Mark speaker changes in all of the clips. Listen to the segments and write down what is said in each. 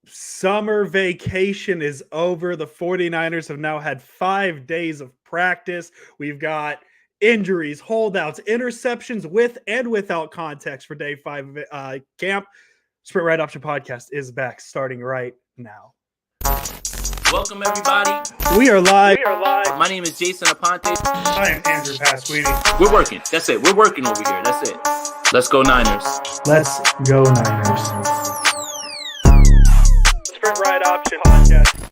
Speaker 1: Summer vacation is over. The 49ers have now had 5 days of practice. We've got injuries, holdouts, interceptions with and without context for day 5 of camp. Sprint Right Option Podcast is back starting right now.
Speaker 2: Welcome, everybody.
Speaker 1: We are live.
Speaker 2: My name is Jason Aponte.
Speaker 1: I am Andrew Pasquini.
Speaker 2: We're working. That's it. We're working over here. That's it. Let's go Niners.
Speaker 1: Let's go Niners. Sprint Right Option Podcast.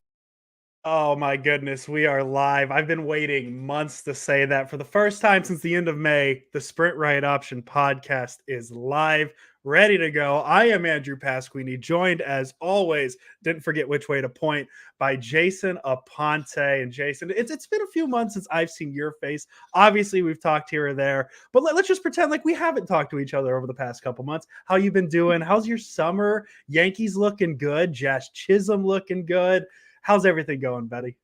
Speaker 1: Oh my goodness, we are live. I've been waiting months to say that. For the first time since the end of May, the Sprint Right Option Podcast is live, ready to go. I am Andrew Pasquini, joined as always, didn't forget which way to point, by Jason Aponte. And Jason, it's been a few months since I've seen your face. Obviously, we've talked here or there, but let's just pretend like we haven't talked to each other over the past couple months. How you been doing? How's your summer? Yankees looking good. Josh Chisholm looking good. How's everything going, Betty?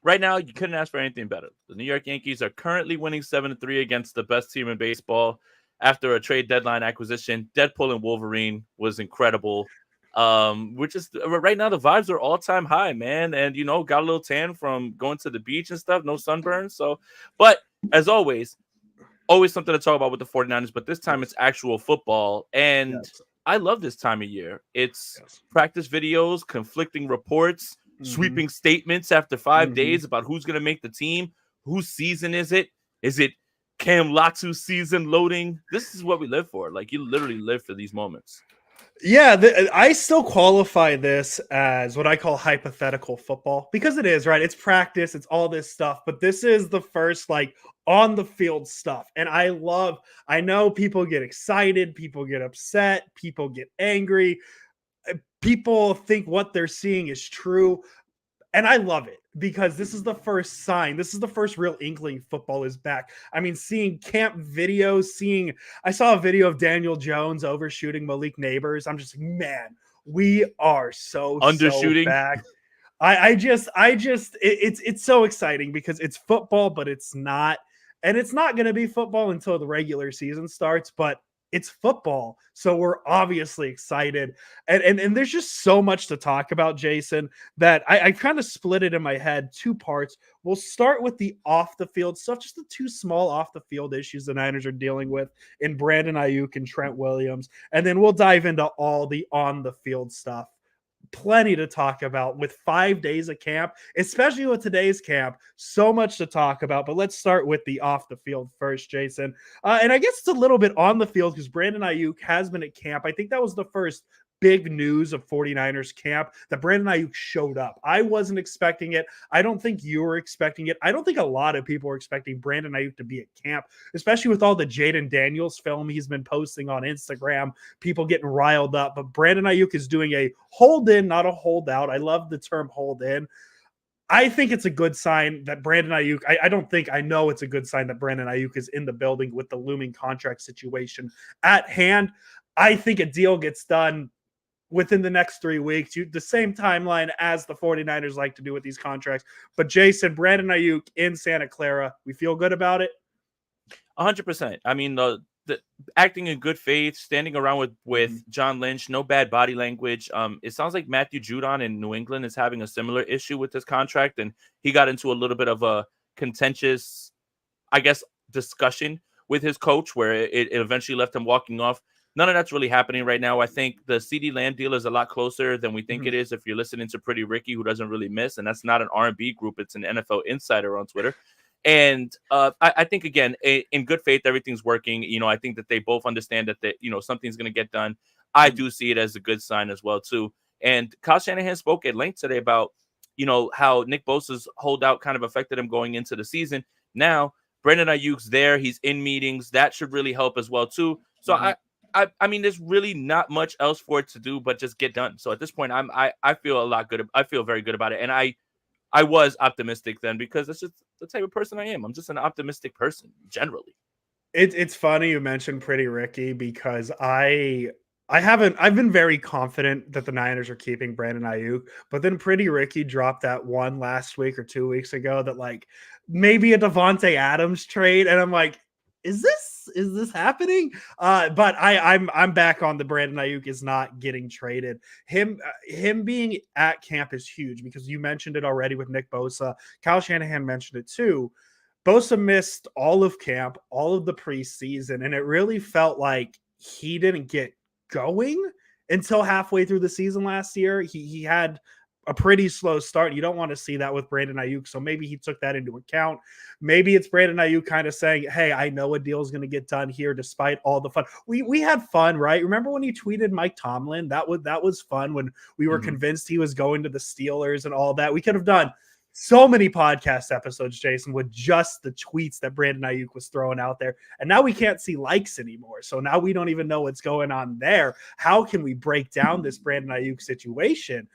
Speaker 2: Right now, you couldn't ask for anything better. The New York Yankees are currently winning 7-3 against the best team in baseball after a trade deadline acquisition. Deadpool and Wolverine was incredible. Which is right now the vibes are all-time high, man. And got a little tan from going to the beach and stuff, no sunburn. So, but as always something to talk about with the 49ers, but this time it's actual football. And yes. I love this time of year. It's practice videos, conflicting reports, sweeping statements after 5 days about who's going to make the team. Whose season is it? Is it Cam Latsu's season loading? This is what we live for. Like, you literally live for these moments.
Speaker 1: Yeah, I still qualify this as what I call hypothetical football because it is, right? It's practice, it's all this stuff, but this is the first on the field stuff. And I know people get excited, people get upset, people get angry, people think what they're seeing is true. And I love it because this is the first sign. This is the first real inkling football is back. I mean, seeing camp videos, I saw a video of Daniel Jones overshooting Malik Neighbors. I'm just, man, we are so back. It's so exciting because it's football, but it's not. And it's not going to be football until the regular season starts, but it's football. So we're obviously excited. And there's just so much to talk about, Jason, that I kind of split it in my head, two parts. We'll start with the off the field stuff, just the two small off the field issues the Niners are dealing with in Brandon Aiyuk and Trent Williams. And then we'll dive into all the on the field stuff. Plenty to talk about with 5 days of camp, especially with today's camp. So much to talk about, but let's start with the off the field first, Jason. And I guess it's a little bit on the field because Brandon Aiyuk has been at camp. I think that was the first big news of 49ers camp that Brandon Aiyuk showed up. I wasn't expecting it. I don't think you were expecting it. I don't think a lot of people were expecting Brandon Aiyuk to be at camp, especially with all the Jaden Daniels film he's been posting on Instagram, people getting riled up. But Brandon Aiyuk is doing a hold in, not a holdout. I love the term hold in. I think it's a good sign that Brandon Aiyuk, I know it's a good sign that Brandon Aiyuk is in the building with the looming contract situation at hand. I think a deal gets done within the next 3 weeks, the same timeline as the 49ers like to do with these contracts. But Jason, Brandon Aiyuk in Santa Clara, we feel good about it?
Speaker 2: 100%. I mean, the acting in good faith, standing around with John Lynch, no bad body language. It sounds like Matthew Judon in New England is having a similar issue with this contract, and he got into a little bit of a contentious, I guess, discussion with his coach where it eventually left him walking off. None of that's really happening right now. I think the CeeDee Lamb deal is a lot closer than we think it is if you're listening to Pretty Ricky, who doesn't really miss, and that's not an R&B group. It's an NFL insider on Twitter. And I think, again, in good faith, everything's working. I think that they both understand that something's going to get done. I do see it as a good sign as well, too. And Kyle Shanahan spoke at length today about, how Nick Bosa's holdout kind of affected him going into the season. Now, Brandon Aiyuk's there. He's in meetings. That should really help as well, too. So I mean, there's really not much else for it to do but just get done. So at this point, I feel a lot good. I feel very good about it. And I was optimistic then because that's just the type of person I am. I'm just an optimistic person generally.
Speaker 1: It's funny you mentioned Pretty Ricky because I've been very confident that the Niners are keeping Brandon Aiyuk, but then Pretty Ricky dropped that one last week or 2 weeks ago that maybe a Devontae Adams trade. And I'm like, is this Is this happening? But I'm back on the Brandon Aiyuk is not getting traded. Him being at camp is huge because you mentioned it already with Nick Bosa. Kyle Shanahan mentioned it too. Bosa missed all of camp, all of the preseason, and it really felt like he didn't get going until halfway through the season last year. He had a pretty slow start. You don't want to see that with Brandon Aiyuk. So maybe he took that into account. Maybe it's Brandon Aiyuk kind of saying, hey, I know a deal is going to get done here despite all the fun. We had fun, right? Remember when he tweeted Mike Tomlin? That was fun when we were convinced he was going to the Steelers and all that. We could have done so many podcast episodes, Jason, with just the tweets that Brandon Aiyuk was throwing out there. And now we can't see likes anymore. So now we don't even know what's going on there. How can we break down this Brandon Aiyuk situation?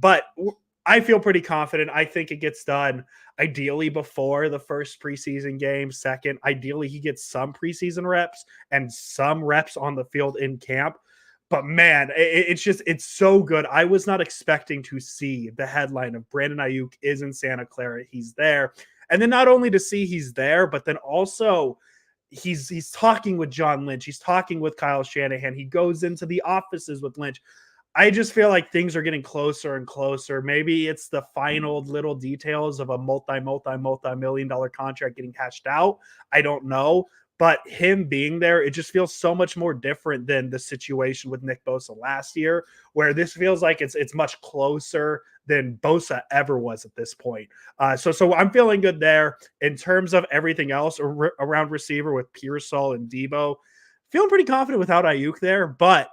Speaker 1: But I feel pretty confident. I think it gets done ideally before the first preseason game. Second, ideally he gets some preseason reps and some reps on the field in camp. But man, it's so good. I was not expecting to see the headline of Brandon Aiyuk is in Santa Clara. He's there. And then not only to see he's there, but then also he's talking with John Lynch. He's talking with Kyle Shanahan. He goes into the offices with Lynch. I just feel like things are getting closer and closer. Maybe it's the final little details of a multi-million-dollar contract getting hashed out. I don't know. But him being there, it just feels so much more different than the situation with Nick Bosa last year, where this feels like it's much closer than Bosa ever was at this point. So I'm feeling good there. In terms of everything else around receiver with Pearsall and Debo, feeling pretty confident without Aiyuk there, but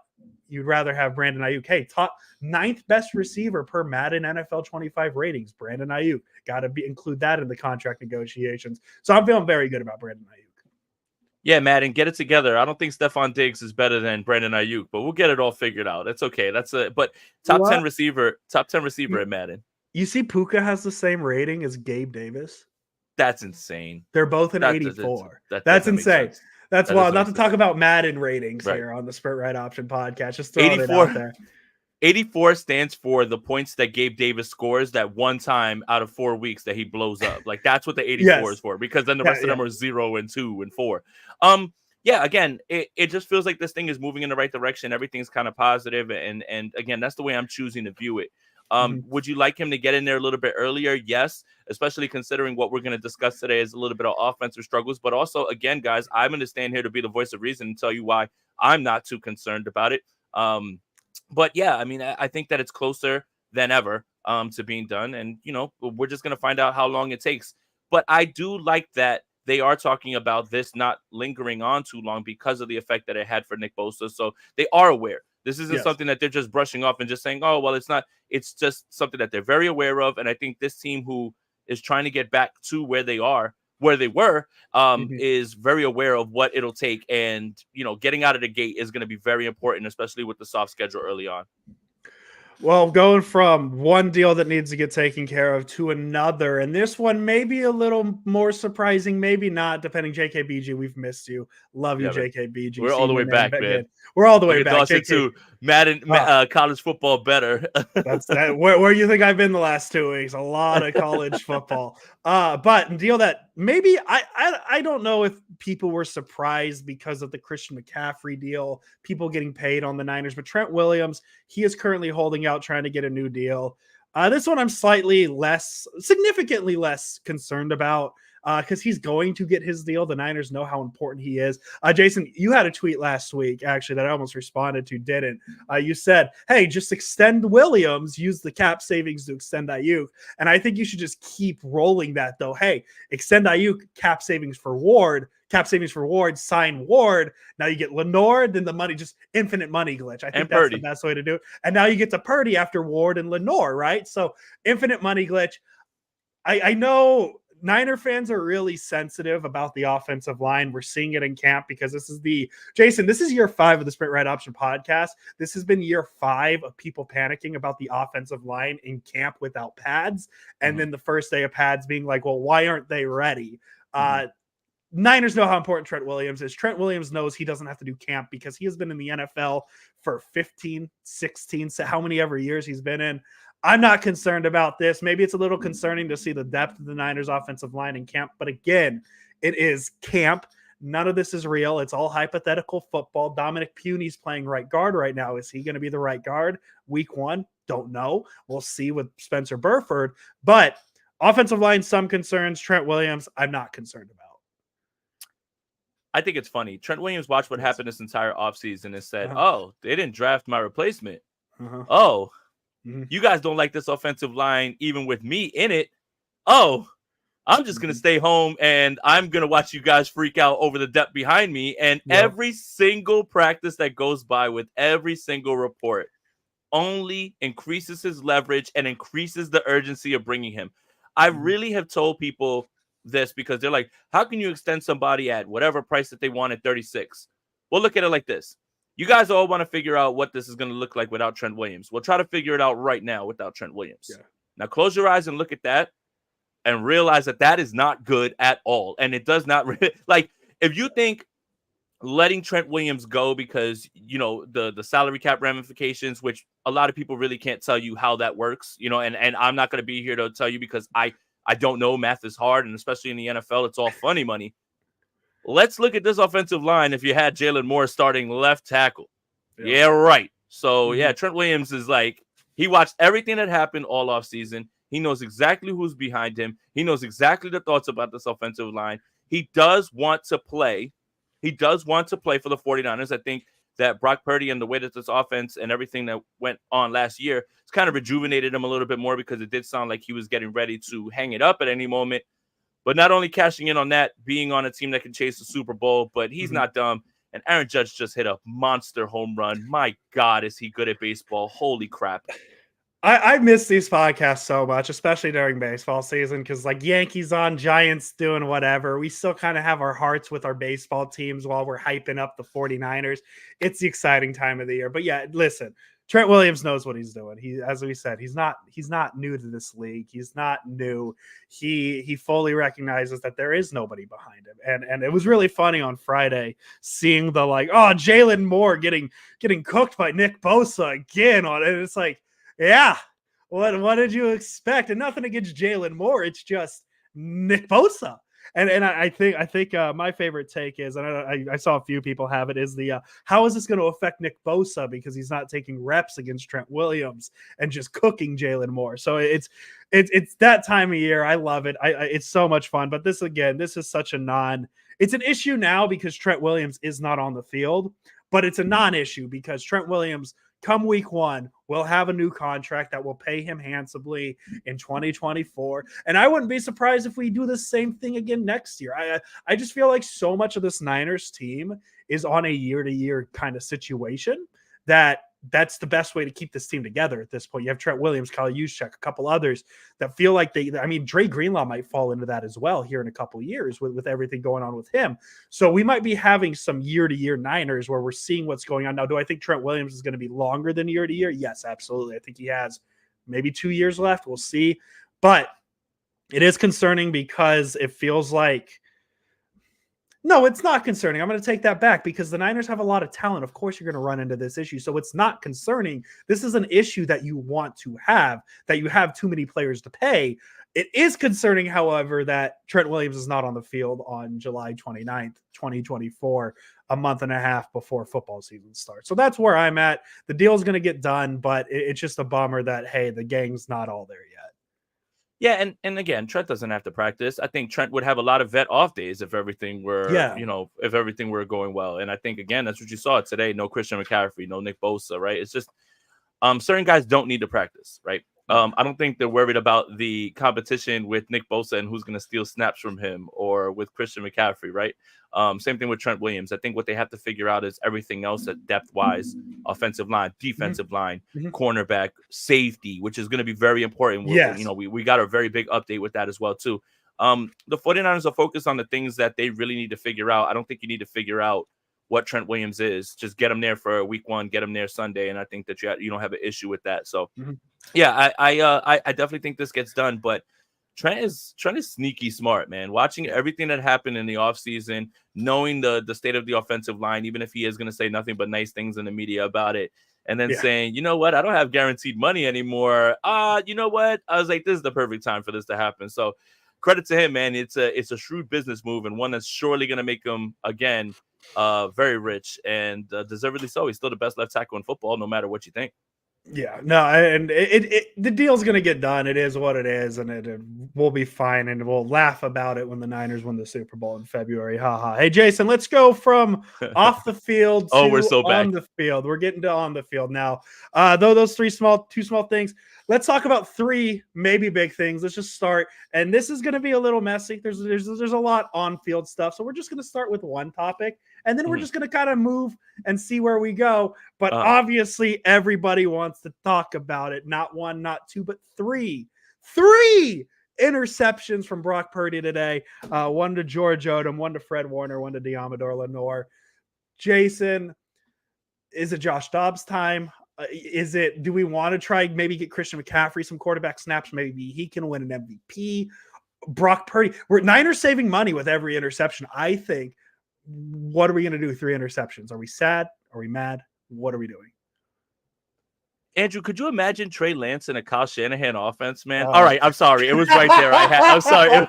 Speaker 1: you'd rather have Brandon Aiyuk. Hey, top 9th best receiver per Madden NFL 25 ratings, Brandon Aiyuk. Got to include that in the contract negotiations. So I'm feeling very good about Brandon Aiyuk.
Speaker 2: Yeah, Madden, get it together. I don't think Stephon Diggs is better than Brandon Aiyuk, but we'll get it all figured out. It's okay. But top 10 receiver at Madden.
Speaker 1: You see Puka has the same rating as Gabe Davis?
Speaker 2: That's insane.
Speaker 1: They're both an 84. That's insane. That's wild. Not to talk about Madden ratings here on the Sprint Right Option podcast. Just throwing it out there.
Speaker 2: 84 stands for the points that Gabe Davis scores that one time out of 4 weeks that he blows up. Like that's what the 84 is for, because then the rest of them are 0 and 2 and 4. Yeah, again, it just feels like this thing is moving in the right direction. Everything's kind of positive, and again, that's the way I'm choosing to view it. Would you like him to get in there a little bit earlier? Yes, especially considering what we're going to discuss today is a little bit of offensive struggles. But also, again, guys, I'm going to stand here to be the voice of reason and tell you why I'm not too concerned about it. But yeah, I mean, I think that it's closer than ever to being done. And, you know, we're just going to find out how long it takes. But I do like that they are talking about this not lingering on too long because of the effect that it had for Nick Bosa. So they are aware. This isn't something that they're just brushing off and just saying, oh, well, it's not. It's just something that they're very aware of. And I think this team who is trying to get back to where they were, is very aware of what it'll take. And, you know, getting out of the gate is going to be very important, especially with the soft schedule early on.
Speaker 1: Well, going from one deal that needs to get taken care of to another, and this one may be a little more surprising, maybe not, depending. JKBG, we've missed you. Love you, JKBG.
Speaker 2: We're all the way back, man.
Speaker 1: We're all the way back.
Speaker 2: Too. Madden, college football better.
Speaker 1: That's that. Where you think I've been the last 2 weeks? A lot of college football. But a deal that maybe I don't know if people were surprised because of the Christian McCaffrey deal, people getting paid on the Niners, but Trent Williams, he is currently holding out, trying to get a new deal. This one I'm significantly less concerned about because he's going to get his deal. The Niners know how important he is. Jason, you had a tweet last week, actually, that I almost responded to, didn't. You said, hey, just extend Williams, use the cap savings to extend Aiyuk. And I think you should just keep rolling that, though. Hey, extend Aiyuk, cap savings for Ward, sign Ward. Now you get Lenore, then the money, just infinite money glitch. I think that's Purdy. The best way to do it. And now you get to Purdy after Ward and Lenore, right? So infinite money glitch. I know Niner fans are really sensitive about the offensive line. We're seeing it in camp because this is year 5 of the Sprint Right Option podcast. This has been year 5 of people panicking about the offensive line in camp without pads. And then the first day of pads being like, well, why aren't they ready? Niners know how important Trent Williams is. Trent Williams knows he doesn't have to do camp because he has been in the NFL for 15, 16, how many ever years he's been in. I'm not concerned about this. Maybe it's a little concerning to see the depth of the Niners offensive line in camp, but again, it is camp, None of this is real. It's all hypothetical football. Dominic Puny's playing right guard right now. Is he going to be the right guard week 1? Don't know. We'll see with Spencer Burford. But offensive line, some concerns. Trent Williams, I'm not concerned about.
Speaker 2: I think it's funny. Trent Williams watched what happened this entire offseason and said,
Speaker 1: Uh-huh.
Speaker 2: oh, they didn't draft my replacement.
Speaker 1: Uh-huh.
Speaker 2: Oh,
Speaker 1: Mhm.
Speaker 2: you guys don't like this offensive line even with me in it. Oh, I'm just going to stay home and I'm going to watch you guys freak out over the depth behind me. And every single practice that goes by with every single report only increases his leverage and increases the urgency of bringing him. I really have told people this because they're like, how can you extend somebody at whatever price that they want at 36? Well, look at it like this. You guys all want to figure out what this is going to look like without Trent Williams. We'll try to figure it out right now without Trent Williams.
Speaker 1: Yeah.
Speaker 2: Now close your eyes and look at that and realize that that is not good at all. And it does not like if you think letting Trent Williams go because, you know, the salary cap ramifications, which a lot of people really can't tell you how that works, you know, and I'm not going to be here to tell you because I don't know. Math is hard, and especially in the NFL, it's all funny money. Let's look at this offensive line if you had Jalen Moore starting left tackle. Yeah, right. So, yeah, Trent Williams is like, he watched everything that happened all offseason. He knows exactly who's behind him. He knows exactly the thoughts about this offensive line. He does want to play. He does want to play for the 49ers. I think that Brock Purdy and the way that this offense and everything that went on last year, it's kind of rejuvenated him a little bit more because it did sound like he was getting ready to hang it up at any moment. But not only cashing in on that, being on a team that can chase the Super Bowl, but he's not dumb. And Aaron Judge just hit a monster home run. My God, is he good at baseball? Holy crap.
Speaker 1: I miss these podcasts so much, especially during baseball season, because like Yankees on, Giants doing whatever. We still kind of have our hearts with our baseball teams while we're hyping up the 49ers. It's the exciting time of the year. But yeah, listen, Trent Williams knows what he's doing. He, as we said, he's not new to this league. He's not new. He fully recognizes that there is nobody behind him. And it was really funny on Friday seeing the like, oh, Jalen Moore getting cooked by Nick Bosa again on it. It's like, yeah, what did you expect? And nothing against Jalen Moore. It's just Nick Bosa. And I think my favorite take is, and I saw a few people have it, is the how is this going to affect Nick Bosa because he's not taking reps against Trent Williams and just cooking Jalen Moore. So it's that time of year. I love it. It's so much fun. But this is such a it's an issue now because Trent Williams is not on the field, but it's a non-issue because Trent Williams, come week 1, we'll have a new contract that will pay him handsomely in 2024. And I wouldn't be surprised if we do the same thing again next year. I just feel like so much of this Niners team is on a year-to-year kind of situation that's the best way to keep this team together at this point. You have Trent Williams, Kyle Juszczyk, a couple others that feel like Dre Greenlaw might fall into that as well here in a couple of years with everything going on with him. So we might be having some year-to-year Niners where we're seeing what's going on. Now, do I think Trent Williams is going to be longer than year-to-year? Yes, absolutely. I think he has maybe 2 years left. We'll see. But it is concerning because it feels like, no, it's not concerning. I'm going to take that back because the Niners have a lot of talent. Of course, you're going to run into this issue. So it's not concerning. This is an issue that you want to have, that you have too many players to pay. It is concerning, however, that Trent Williams is not on the field on July 29th, 2024, a month and a half before football season starts. So that's where I'm at. The deal is going to get done, but it's just a bummer that, hey, the gang's not all there yet.
Speaker 2: Yeah, and again, Trent doesn't have to practice. I think Trent would have a lot of vet off days if everything were, if everything were going well. And I think, again, that's what you saw today. No Christian McCaffrey, no Nick Bosa, right? It's just certain guys don't need to practice, right? I don't think they're worried about the competition with Nick Bosa and who's going to steal snaps from him or with Christian McCaffrey, right? Same thing with Trent Williams. I think what they have to figure out is everything else at depth-wise, offensive line, defensive line, cornerback, safety, which is going to be very important.
Speaker 1: Yes.
Speaker 2: We got a very big update with that as well, too. The 49ers are focused on the things that they really need to figure out. I don't think you need to figure out what Trent Williams is. Just get him there for week 1, get him there Sunday, and I think that you don't have an issue with that. So, yeah, I definitely think this gets done, but Trent is sneaky smart, man. Watching everything that happened in the offseason, knowing the state of the offensive line, even if he is going to say nothing but nice things in the media about it, and then saying, you know what, I don't have guaranteed money anymore. You know what? I was like, this is the perfect time for this to happen. So credit to him, man. It's a shrewd business move and one that's surely going to make him again very rich and deservedly so. He's still the best left tackle in football, no matter what you think.
Speaker 1: Yeah, no, and the deal's gonna get done. It is what it is, and it will be fine, and we'll laugh about it when the Niners win the Super Bowl in February. Haha. Hey, Jason, let's go from off the field to
Speaker 2: we're so
Speaker 1: on
Speaker 2: back.
Speaker 1: the field. We're getting to on the field now. Though those two small things. Let's talk about three maybe big things. Let's just start, and this is going to be a little messy. There's a lot on field stuff, so we're just going to start with one topic, and then we're just going to kind of move and see where we go. But obviously, everybody wants to talk about it. Not one, not two, but three interceptions from Brock Purdy today. One to George Odom, one to Fred Warner, one to Diamador Lenore. Jason, is it Josh Dobbs time? Do we want to try maybe get Christian McCaffrey some quarterback snaps? Maybe he can win an MVP. Brock Purdy. Niners saving money with every interception, I think. What are we going to do with 3 interceptions? Are we sad? Are we mad? What are we doing?
Speaker 2: Andrew, could you imagine Trey Lance in a Kyle Shanahan offense, man? All right, I'm sorry. It was right there. I'm sorry.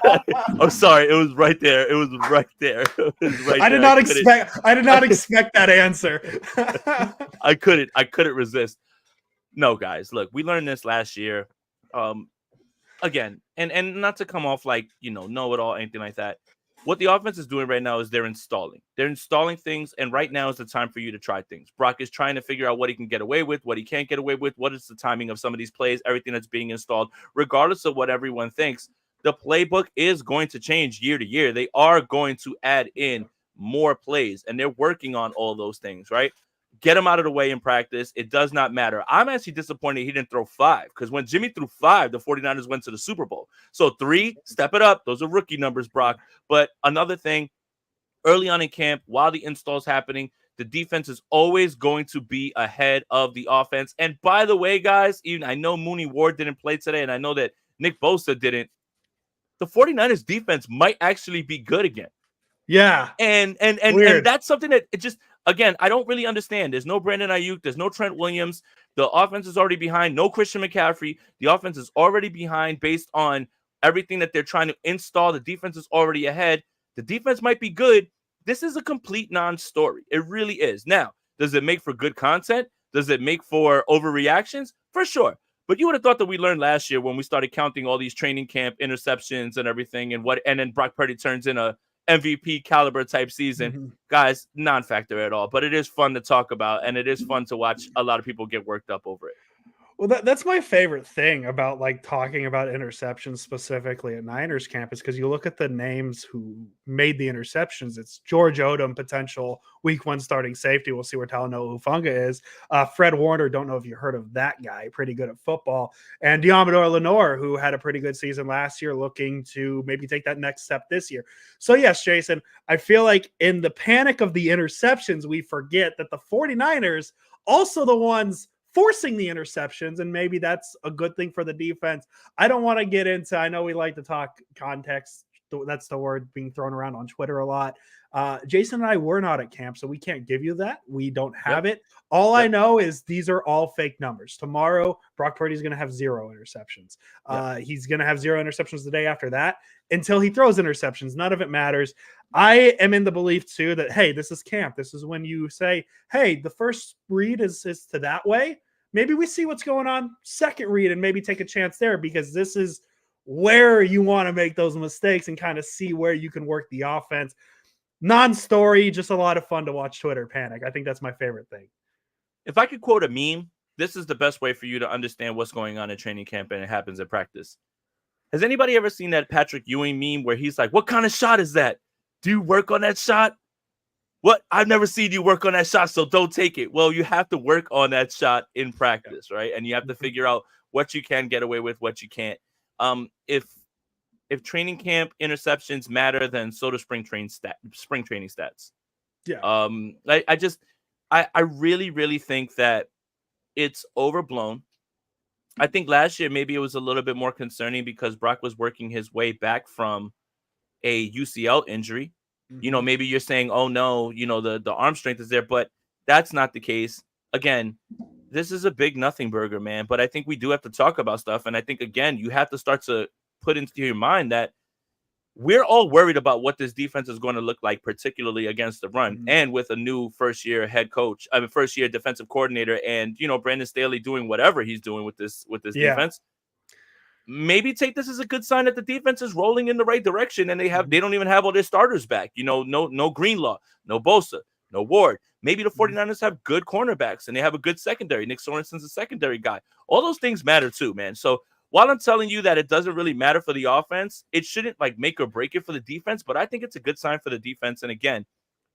Speaker 2: I'm sorry. It was right there. It was right there.
Speaker 1: I did not expect that answer.
Speaker 2: I couldn't resist. No, guys, look, we learned this last year. Again, and not to come off like, know-it-all, anything like that. What the offense is doing right now is they're installing. They're installing things, and right now is the time for you to try things. Brock is trying to figure out what he can get away with, what he can't get away with, what is the timing of some of these plays, everything that's being installed. Regardless of what everyone thinks, the playbook is going to change year to year. They are going to add in more plays, and they're working on all those things, right? Get him out of the way in practice. It does not matter. I'm actually disappointed he didn't throw 5 because when Jimmy threw 5, the 49ers went to the Super Bowl. So 3, step it up. Those are rookie numbers, Brock. But another thing, early on in camp, while the install's happening, the defense is always going to be ahead of the offense. And by the way, guys, even I know Mooney Ward didn't play today, and I know that Nick Bosa didn't. The 49ers defense might actually be good again.
Speaker 1: Yeah.
Speaker 2: And that's something that it just, again, I don't really understand. There's no Brandon Aiyuk. There's no Trent Williams. The offense is already behind. No Christian McCaffrey. The offense is already behind based on everything that they're trying to install. The defense is already ahead. The defense might be good. This is a complete non-story. It really is. Now, does it make for good content? Does it make for overreactions? For sure. But you would have thought that we learned last year when we started counting all these training camp interceptions and everything and then Brock Purdy turns in a MVP caliber type season. Guys, non-factor at all, but it is fun to talk about and it is fun to watch a lot of people get worked up over it.
Speaker 1: Well, that's my favorite thing about like talking about interceptions specifically at Niners camp is because you look at the names who made the interceptions. It's George Odom, potential week 1 starting safety. We'll see where Talanoa Hufanga is. Fred Warner, don't know if you heard of that guy, pretty good at football. And Diamador Lenore, who had a pretty good season last year, looking to maybe take that next step this year. So yes, Jason, I feel like in the panic of the interceptions, we forget that the 49ers also the ones forcing the interceptions, and maybe that's a good thing for the defense. I don't want to get into, I know we like to talk context. That's the word being thrown around on Twitter a lot. Jason and I were not at camp, so we can't give you that. We don't have it. All I know is these are all fake numbers. Tomorrow, Brock Purdy is going to have 0 interceptions. He's going to have 0 interceptions the day after that until he throws interceptions. None of it matters. I am in the belief, too, that, hey, this is camp. This is when you say, hey, the first read is to that way. Maybe we see what's going on. Second read and maybe take a chance there because this is where you want to make those mistakes and kind of see where you can work the offense. Non-story, just a lot of fun to watch Twitter panic. I think that's my favorite thing.
Speaker 2: If I could quote a meme, this is the best way for you to understand what's going on in training camp and it happens at practice. Has anybody ever seen that Patrick Ewing meme where he's like, what kind of shot is that? Do you work on that shot? What? I've never seen you work on that shot, so don't take it. Well, you have to work on that shot in practice, right? And you have to figure out what you can get away with, what you can't. If training camp interceptions matter, then so do spring training stats.
Speaker 1: Yeah.
Speaker 2: I really think that it's overblown. I think last year maybe it was a little bit more concerning because Brock was working his way back from a UCL injury. Maybe you're saying, oh no, the arm strength is there, but that's not the case. Again, this is a big nothing burger, man. But I think we do have to talk about stuff. And I think, again, you have to start to put into your mind that we're all worried about what this defense is going to look like, particularly against the run,
Speaker 1: Mhm.
Speaker 2: and with a new first-year defensive coordinator, and Brandon Staley doing whatever he's doing with this
Speaker 1: Yeah.
Speaker 2: defense. Maybe take this as a good sign that the defense is rolling in the right direction, and they don't even have all their starters back. No Greenlaw, no Bosa, no Ward. Maybe the 49ers have good cornerbacks and they have a good secondary. Nick Sorensen's a secondary guy. All those things matter too, man. So while I'm telling you that it doesn't really matter for the offense, it shouldn't make or break it for the defense, but I think it's a good sign for the defense. And again,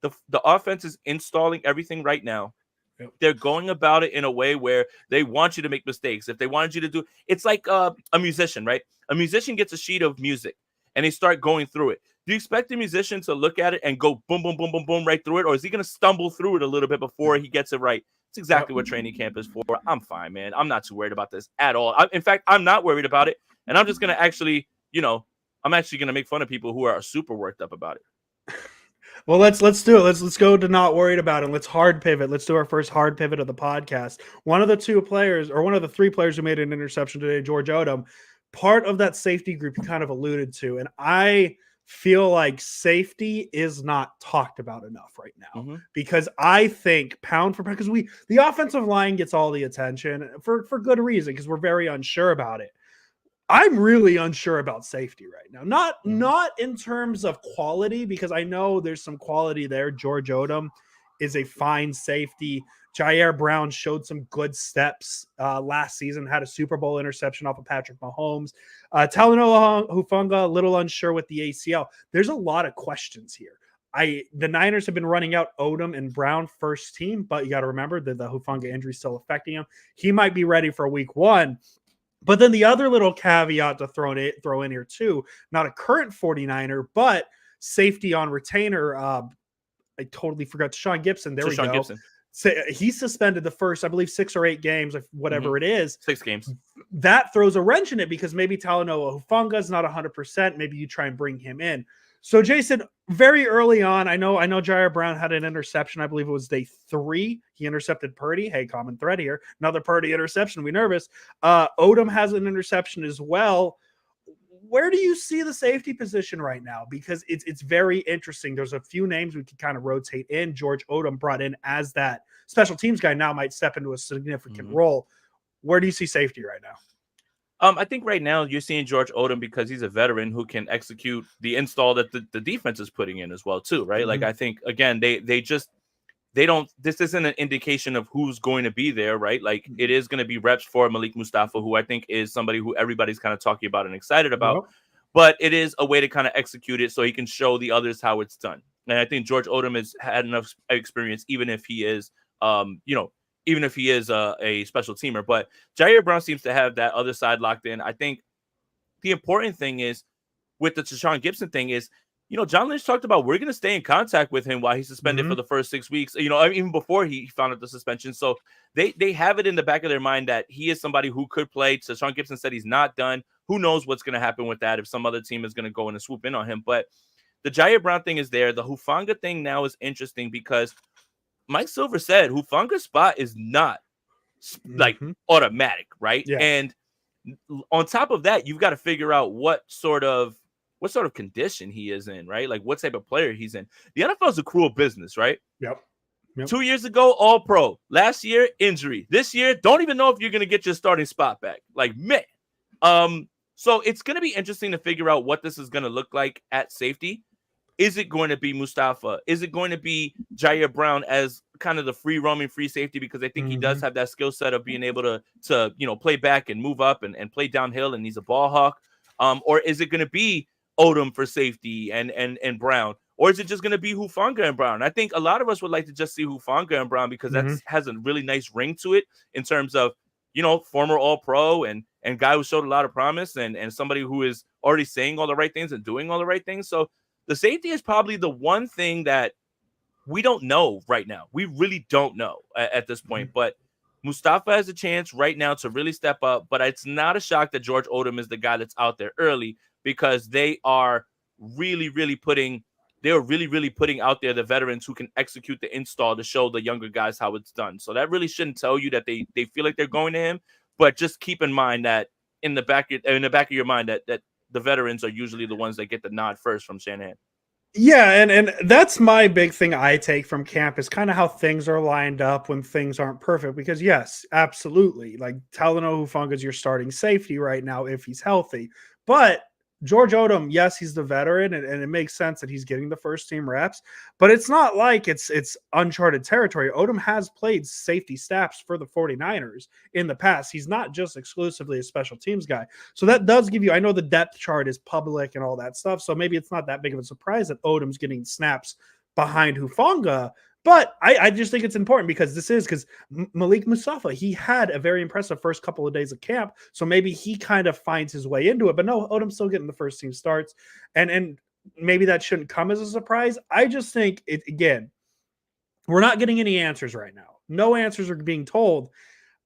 Speaker 2: the offense is installing everything right now.
Speaker 1: Yep.
Speaker 2: They're going about it in a way where they want you to make mistakes. If they wanted you to do, it's like a musician, right? A musician gets a sheet of music and they start going through it. Do you expect the musician to look at it and go boom, boom, boom, boom, boom right through it? Or is he going to stumble through it a little bit before he gets it right? It's exactly what training camp is for. I'm fine, man. I'm not too worried about this at all. In fact, I'm not worried about it. And I'm just going to actually, I'm actually going to make fun of people who are super worked up about it.
Speaker 1: Well, let's do it. Let's go to not worried about it. Let's hard pivot. Let's do our first hard pivot of the podcast. One of the three players who made an interception today, George Odom, part of that safety group you kind of alluded to. And I feel like safety is not talked about enough right now because I think pound for pound, because the offensive line gets all the attention for good reason, because we're very unsure about it. I'm really unsure about safety right now. Not in terms of quality, because I know there's some quality there. George Odom is a fine safety. Jair Brown showed some good steps last season, had a Super Bowl interception off of Patrick Mahomes. Talanoa Hufanga, a little unsure with the ACL. There's a lot of questions here. The Niners have been running out Odom and Brown first team, but you got to remember that the Hufanga injury is still affecting him. He might be ready for week 1. But then the other little caveat to throw in here too, not a current 49er, but safety on retainer. I totally forgot Deshaun Gibson. There we go. Gibson. So he's suspended the first, I believe, 6 or 8 games, whatever it is.
Speaker 2: 6 games.
Speaker 1: That throws a wrench in it because maybe Talanoa Hufanga is not 100%. Maybe you try and bring him in. So, Jason, very early on, I know Jair Brown had an interception. I believe it was day 3. He intercepted Purdy. Hey, common thread here. Another Purdy interception. We nervous. Odom has an interception as well. Where do you see the safety position right now? Because it's very interesting. There's a few names we could kind of rotate in. George Odom brought in as that special teams guy now might step into a significant role. Where do you see safety right now?
Speaker 2: I think right now you're seeing George Odom because he's a veteran who can execute the install that the defense is putting in as well too, right? Like I think again this isn't an indication of who's going to be there, right? Like it is going to be reps for Malik Mustafa, who I think is somebody who everybody's kind of talking about and excited about, but it is a way to kind of execute it so he can show the others how it's done. And I think George Odom has had enough experience, even if he is, even if he is a special teamer. But Jair Brown seems to have that other side locked in. I think the important thing is with the Deshaun Gibson thing is, John Lynch talked about we're going to stay in contact with him while he's suspended for the first 6 weeks, even before he found out the suspension. So they have it in the back of their mind that he is somebody who could play. Deshaun Gibson said he's not done. Who knows what's going to happen with that if some other team is going to go in and swoop in on him. But the Jair Brown thing is there. The Hufanga thing now is interesting because Mike Silver said Hufanga's spot is not like automatic, right?
Speaker 1: Yeah.
Speaker 2: And on top of that, you've got to figure out what sort of condition he is in, right? Like what type of player he's in. The NFL is a cruel business, right?
Speaker 1: Yep.
Speaker 2: 2 years ago, all pro. Last year, injury. This year, don't even know if you're going to get your starting spot back. Like, man. So it's going to be interesting to figure out what this is going to look like at safety. Is it going to be Mustafa? Is it going to be Jair Brown as kind of the free roaming free safety? Because I think he does have that skill set of being able to play back and move up and play downhill, and he's a ball hawk. Or is it going to be Odom for safety and Brown? Or is it just going to be Hufanga and Brown? I think a lot of us would like to just see Hufanga and Brown because that has a really nice ring to it in terms of, former All-Pro and guy who showed a lot of promise and somebody who is already saying all the right things and doing all the right things. So the safety is probably the one thing that we don't know right now. We really don't know at this point. But Mustafa has a chance right now to really step up. But it's not a shock that George Odom is the guy that's out there early because they are really putting out there the veterans who can execute the install to show the younger guys how it's done. So that really shouldn't tell you that they feel like they're going to him. But just keep in mind that in the back of your mind that the veterans are usually the ones that get the nod first from Shanahan.
Speaker 1: Yeah, and that's my big thing I take from camp is kind of how things are lined up when things aren't perfect. Because yes, absolutely, like Talanoa Hufanga is your starting safety right now if he's healthy. But George Odom, yes, he's the veteran, and it makes sense that he's getting the first team reps. But it's not like it's uncharted territory. Odom has played safety snaps for the 49ers in the past. He's not just exclusively a special teams guy. So that does give you, I know the depth chart is public and all that stuff, so maybe it's not that big of a surprise that Odom's getting snaps behind Hufanga, but I just think it's important because Malik Mustafa, he had a very impressive first couple of days of camp, so maybe he kind of finds his way into it, but no, Odom's still getting the first team starts, and maybe that shouldn't come as a surprise. I just think, again, we're not getting any answers right now. No answers are being told.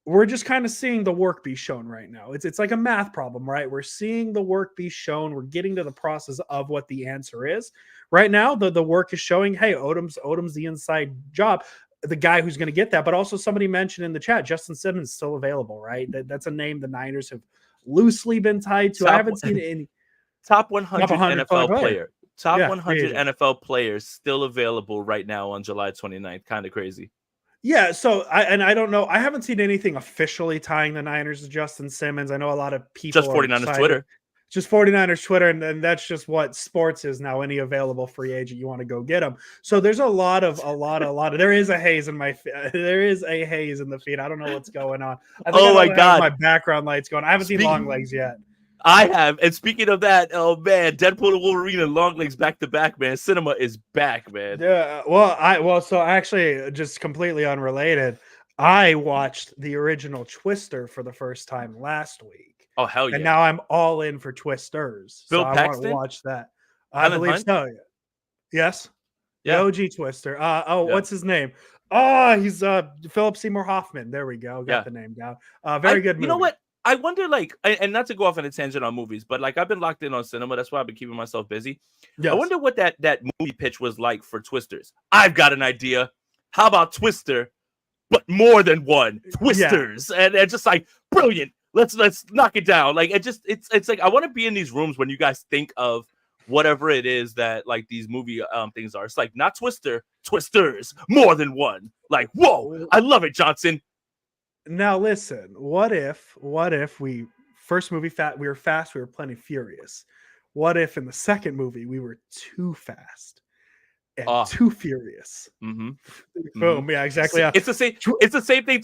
Speaker 1: We're just kind of seeing the work be shown right now. It's like a math problem, right? We're seeing the work be shown. We're getting to the process of what the answer is. Right now, the work is showing, hey, Odom's the inside job, the guy who's going to get that. But also somebody mentioned in the chat, Justin Simmons still available, right? That's a name the Niners have loosely been tied to. I haven't seen any
Speaker 2: top 100 NFL player. Top
Speaker 1: yeah,
Speaker 2: 100 NFL players still available right now on July 29th. Kind of crazy.
Speaker 1: Yeah, so I don't know. I haven't seen anything officially tying the Niners to Justin Simmons. I know a lot of people
Speaker 2: just 49ers Twitter.
Speaker 1: Just 49ers Twitter, and that's just what sports is now. Any available free agent, you want to go get them. So there's a lot of there is a haze in my there is a haze in the feed. I don't know what's going on. I think
Speaker 2: my God,
Speaker 1: my background lights going. I haven't seen long legs yet.
Speaker 2: I have. And speaking of that, oh man, Deadpool and Wolverine and long legs back to back, man. Cinema is back, man.
Speaker 1: Yeah. So actually, just completely unrelated, I watched the original Twister for the first time last week.
Speaker 2: Oh hell yeah!
Speaker 1: And now I'm all in for Twisters.
Speaker 2: Bill
Speaker 1: so
Speaker 2: Paxton?
Speaker 1: I want to watch that. I believe
Speaker 2: Hunt?
Speaker 1: so. Yes.
Speaker 2: Yeah.
Speaker 1: The OG Twister. What's his name? Oh, he's Philip Seymour Hoffman. There we go. Got the name down. Very good movie.
Speaker 2: You know what? I wonder, like, and not to go off on a tangent on movies, but like I've been locked in on cinema. That's why I've been keeping myself busy. Yes. I wonder what that movie pitch was like for Twisters. I've got an idea. How about Twister, but more than one Twisters? Yeah. And just like brilliant. Let's knock it down. Like it's like I want to be in these rooms when you guys think of whatever it is that like these movie things are. It's like not Twister, Twisters, more than one. Like whoa, I love it, Johnson.
Speaker 1: Now listen, what if we first movie we were fast, we were plenty furious. What if in the second movie we were too fast and too furious?
Speaker 2: Mm-hmm.
Speaker 1: Boom, yeah, exactly.
Speaker 2: It's the same thing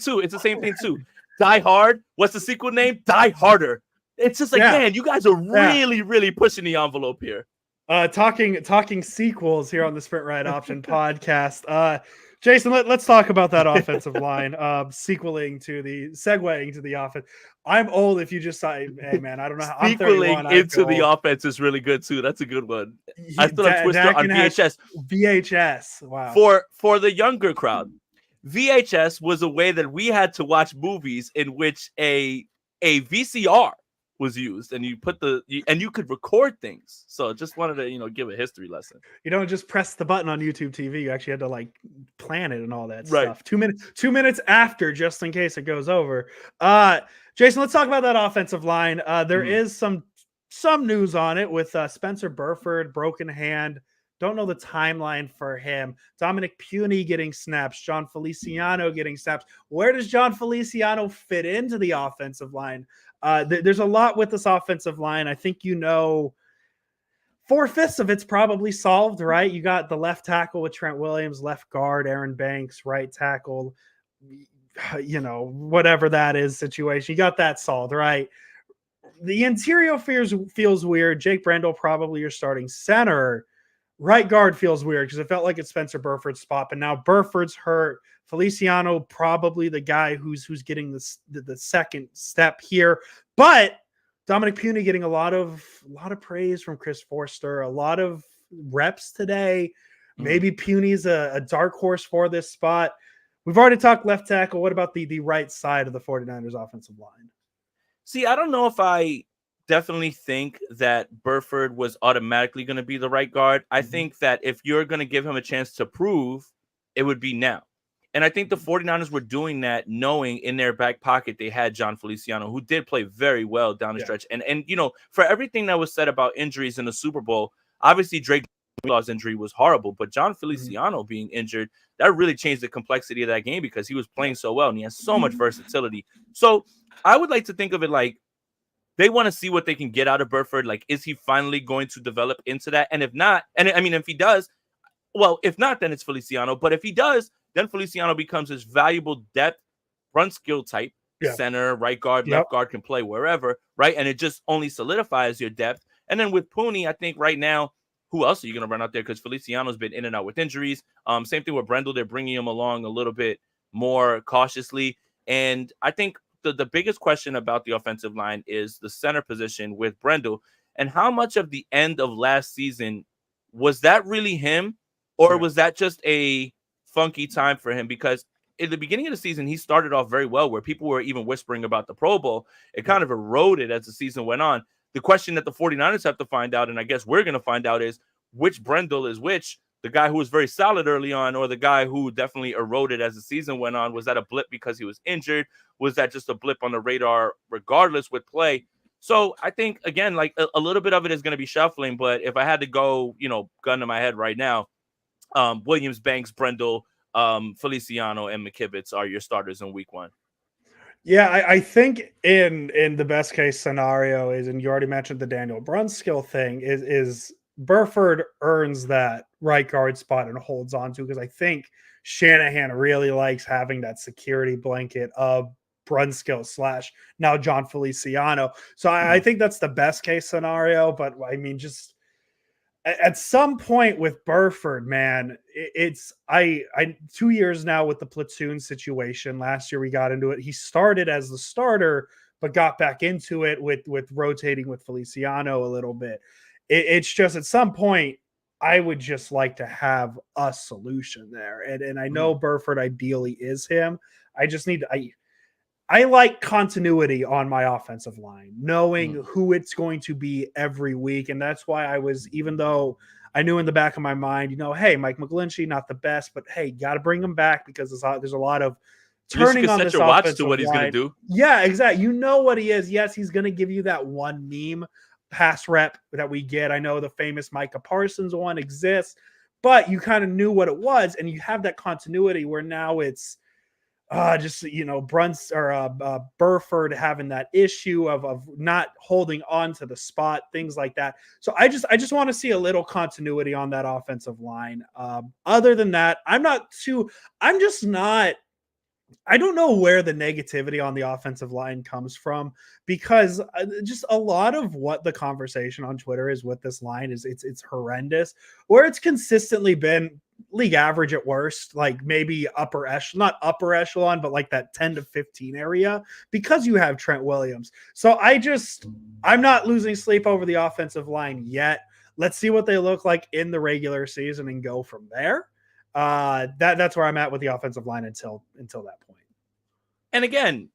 Speaker 2: too. Die Hard. What's the sequel name? Die Harder. It's just like, man, you guys are really, really pushing the envelope here.
Speaker 1: Talking sequels here on the Sprint Ride Option podcast. Jason, let's talk about that offensive line. Segueing to the offense. I'm old. If you just say, hey man, I don't know how.
Speaker 2: Segueing into the offense is really good too. That's a good one. I still have Twister on VHS.
Speaker 1: VHS. Wow.
Speaker 2: For the younger crowd, VHS was a way that we had to watch movies in which a VCR was used, and you could record things. So just wanted to give a history lesson.
Speaker 1: You don't just press the button on YouTube TV. You actually had to like plan it and all that stuff. 2 minutes after, just in case it goes over. Jason, let's talk about that offensive line. There is some news on it with Spencer Burford, broken hand. Don't know the timeline for him. Dominic Puni getting snaps. John Feliciano getting snaps. Where does John Feliciano fit into the offensive line? There's a lot with this offensive line. I think 4/5 of it's probably solved, right? You got the left tackle with Trent Williams, left guard Aaron Banks, right tackle, whatever that is situation. You got that solved, right? The interior feels weird. Jake Brendel probably your starting center. Right guard feels weird because it felt like it's Spencer Burford's spot, but now Burford's hurt. Feliciano probably the guy who's getting the second step here, but Dominic Puni getting a lot of praise from Chris Forster, a lot of reps today. Maybe Puni's a dark horse for this spot. We've already talked left tackle. What about the right side of the 49ers offensive line?
Speaker 2: See, I don't know if I definitely think that Burford was automatically going to be the right guard. I think that if you're going to give him a chance to prove, it would be now. And I think the 49ers were doing that knowing in their back pocket they had John Feliciano, who did play very well down the stretch. And for everything that was said about injuries in the Super Bowl, obviously Drake Law's injury was horrible, but John Feliciano being injured, that really changed the complexity of that game because he was playing so well and he has so much versatility. So I would like to think of it like they want to see what they can get out of Burford. Like, is he finally going to develop into that? And if not, and I mean, if he does, well, if not, then it's Feliciano. But if he does, then Feliciano becomes this valuable depth, run skill type, center, right guard, left guard, can play wherever, right? And it just only solidifies your depth. And then with Puni, I think right now, who else are you going to run out there? Because Feliciano's been in and out with injuries. Same thing with Brendel. They're bringing him along a little bit more cautiously. And I think the biggest question about the offensive line is the center position with Brendel. And how much of the end of last season, was that really him? Or was that just a funky time for him? Because in the beginning of the season, he started off very well, where people were even whispering about the Pro Bowl. It kind of eroded as the season went on. The question that the 49ers have to find out, and I guess we're going to find out, is which Brendel is which, the guy who was very solid early on or the guy who definitely eroded as the season went on. Was that a blip because he was injured? Was that just a blip on the radar regardless with play? So I think, again, like a little bit of it is going to be shuffling. But if I had to go, gun to my head right now, Williams, Banks, Brendel, Feliciano, and McKivitz are your starters in week 1.
Speaker 1: Yeah, I think in the best case scenario is, and you already mentioned the Daniel Brunskill thing, is Burford earns that right guard spot and holds on to, because I think Shanahan really likes having that security blanket of Brunskill / now John Feliciano. So I think that's the best case scenario. But I mean, just at some point with Burford, man, it's I 2 years now with the platoon situation. Last year we got into it. He started as the starter, but got back into it with rotating with Feliciano a little bit. It's just at some point I would just like to have a solution there. And I know Burford ideally is him. I just need I like continuity on my offensive line, knowing who it's going to be every week. And that's why I was, even though I knew in the back of my mind, hey, Mike McGlinchey, not the best, but hey, got to bring him back because there's a lot of turning on this offensive
Speaker 2: watch to what he's going to do.
Speaker 1: Yeah, exactly. You know what he is. Yes, he's going to give you that one meme pass rep that we get. I know the famous Micah Parsons one exists, but you kind of knew what it was. And you have that continuity where now it's, Burford having that issue of not holding on to the spot, things like that. So I just want to see a little continuity on that offensive line. Other than that, I don't know where the negativity on the offensive line comes from, because just a lot of what the conversation on Twitter is with this line is it's horrendous, where it's consistently been league average at worst, like maybe not upper echelon, but like that 10 to 15 area, because you have Trent Williams. So I'm not losing sleep over the offensive line yet. Let's see what they look like in the regular season and go from there. That's where I'm at with the offensive line until that point.
Speaker 2: And again,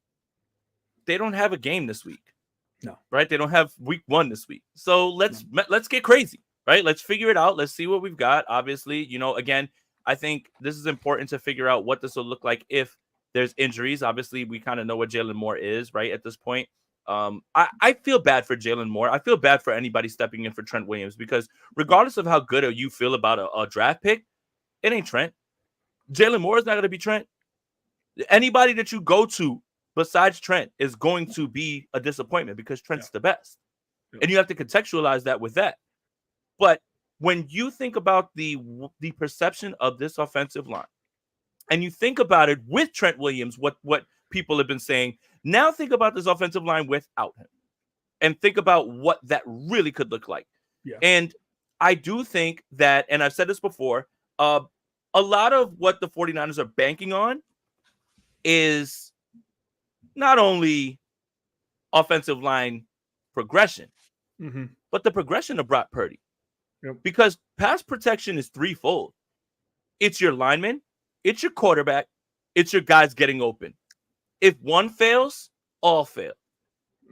Speaker 2: they don't have a game this week.
Speaker 1: No.
Speaker 2: Right? They don't have week 1 this week. So let's get crazy. Right? Let's figure it out. Let's see what we've got. Obviously, again, I think this is important to figure out what this will look like if there's injuries. Obviously, we kind of know what Jalen Moore is, right, at this point. I feel bad for Jalen Moore. I feel bad for anybody stepping in for Trent Williams, because regardless of how good you feel about a draft pick, it ain't Trent. Jalen Moore is not going to be Trent. Anybody that you go to besides Trent is going to be a disappointment, because Trent's the best. And you have to contextualize that with that. But when you think about the perception of this offensive line, and you think about it with Trent Williams, what people have been saying, now think about this offensive line without him, and think about what that really could look like.
Speaker 1: Yeah.
Speaker 2: And I do think that, and I've said this before, a lot of what the 49ers are banking on is not only offensive line progression, but the progression of Brock Purdy.
Speaker 1: Yep.
Speaker 2: Because pass protection is threefold. It's your lineman, it's your quarterback, it's your guys getting open. If one fails, all fail.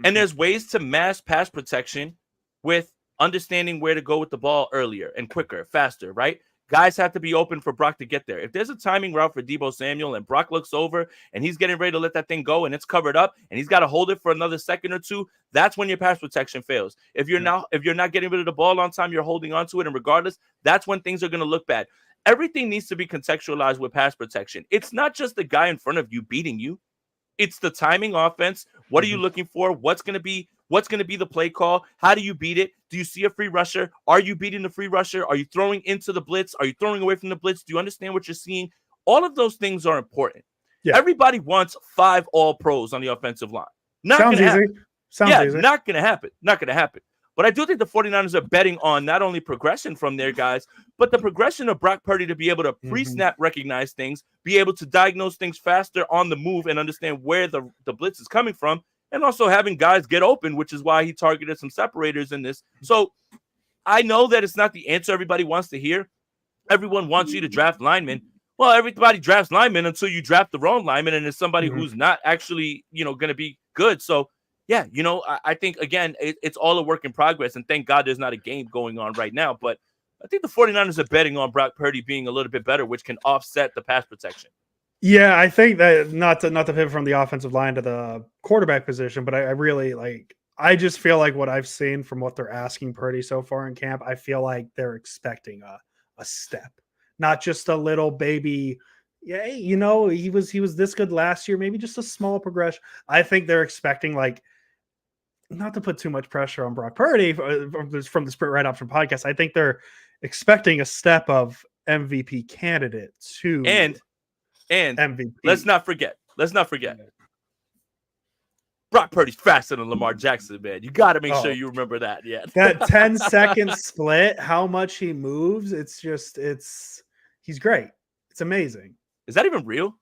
Speaker 2: And there's ways to mass pass protection with understanding where to go with the ball earlier and quicker, faster, right? Guys have to be open for Brock to get there. If there's a timing route for Deebo Samuel and Brock looks over and he's getting ready to let that thing go and it's covered up and he's got to hold it for another second or two, that's when your pass protection fails. If you're not getting rid of the ball on time, you're holding on to it, and regardless, that's when things are going to look bad. Everything needs to be contextualized with pass protection. It's not just the guy in front of you beating you. It's the timing offense. What are you looking for? What's going to be the play call? How do you beat it? Do you see a free rusher? Are you beating the free rusher? Are you throwing into the blitz? Are you throwing away from the blitz? Do you understand what you're seeing? All of those things are important. Yeah. Everybody wants 5 all-pros on the offensive line.
Speaker 1: Sounds easy.
Speaker 2: Not going to happen. Not going to happen. But I do think the 49ers are betting on not only progression from their guys, but the progression of Brock Purdy to be able to pre-snap recognize things, be able to diagnose things faster on the move and understand where the blitz is coming from, and also having guys get open, which is why he targeted some separators in this. So I know that it's not the answer everybody wants to hear. Everyone wants you to draft linemen. Well, everybody drafts linemen until you draft the wrong lineman, and it's somebody who's not actually, going to be good. So, yeah, I think, again, it's all a work in progress, and thank God there's not a game going on right now. But I think the 49ers are betting on Brock Purdy being a little bit better, which can offset the pass protection.
Speaker 1: Yeah, I think that not to pivot from the offensive line to the quarterback position, but I really I just feel like what I've seen from what they're asking Purdy so far in camp, I feel like they're expecting a step, not just a little baby. Yeah, he was this good last year, maybe just a small progression. I think they're expecting, not to put too much pressure on Brock Purdy from the Sprint Right Option podcast. I think they're expecting a step of MVP candidate to
Speaker 2: and
Speaker 1: MVP.
Speaker 2: Let's not forget. Brock Purdy's faster than Lamar Jackson, man. You got to make sure you remember that. Yeah.
Speaker 1: That 10-second split, how much he moves, he's great. It's amazing.
Speaker 2: Is that even real?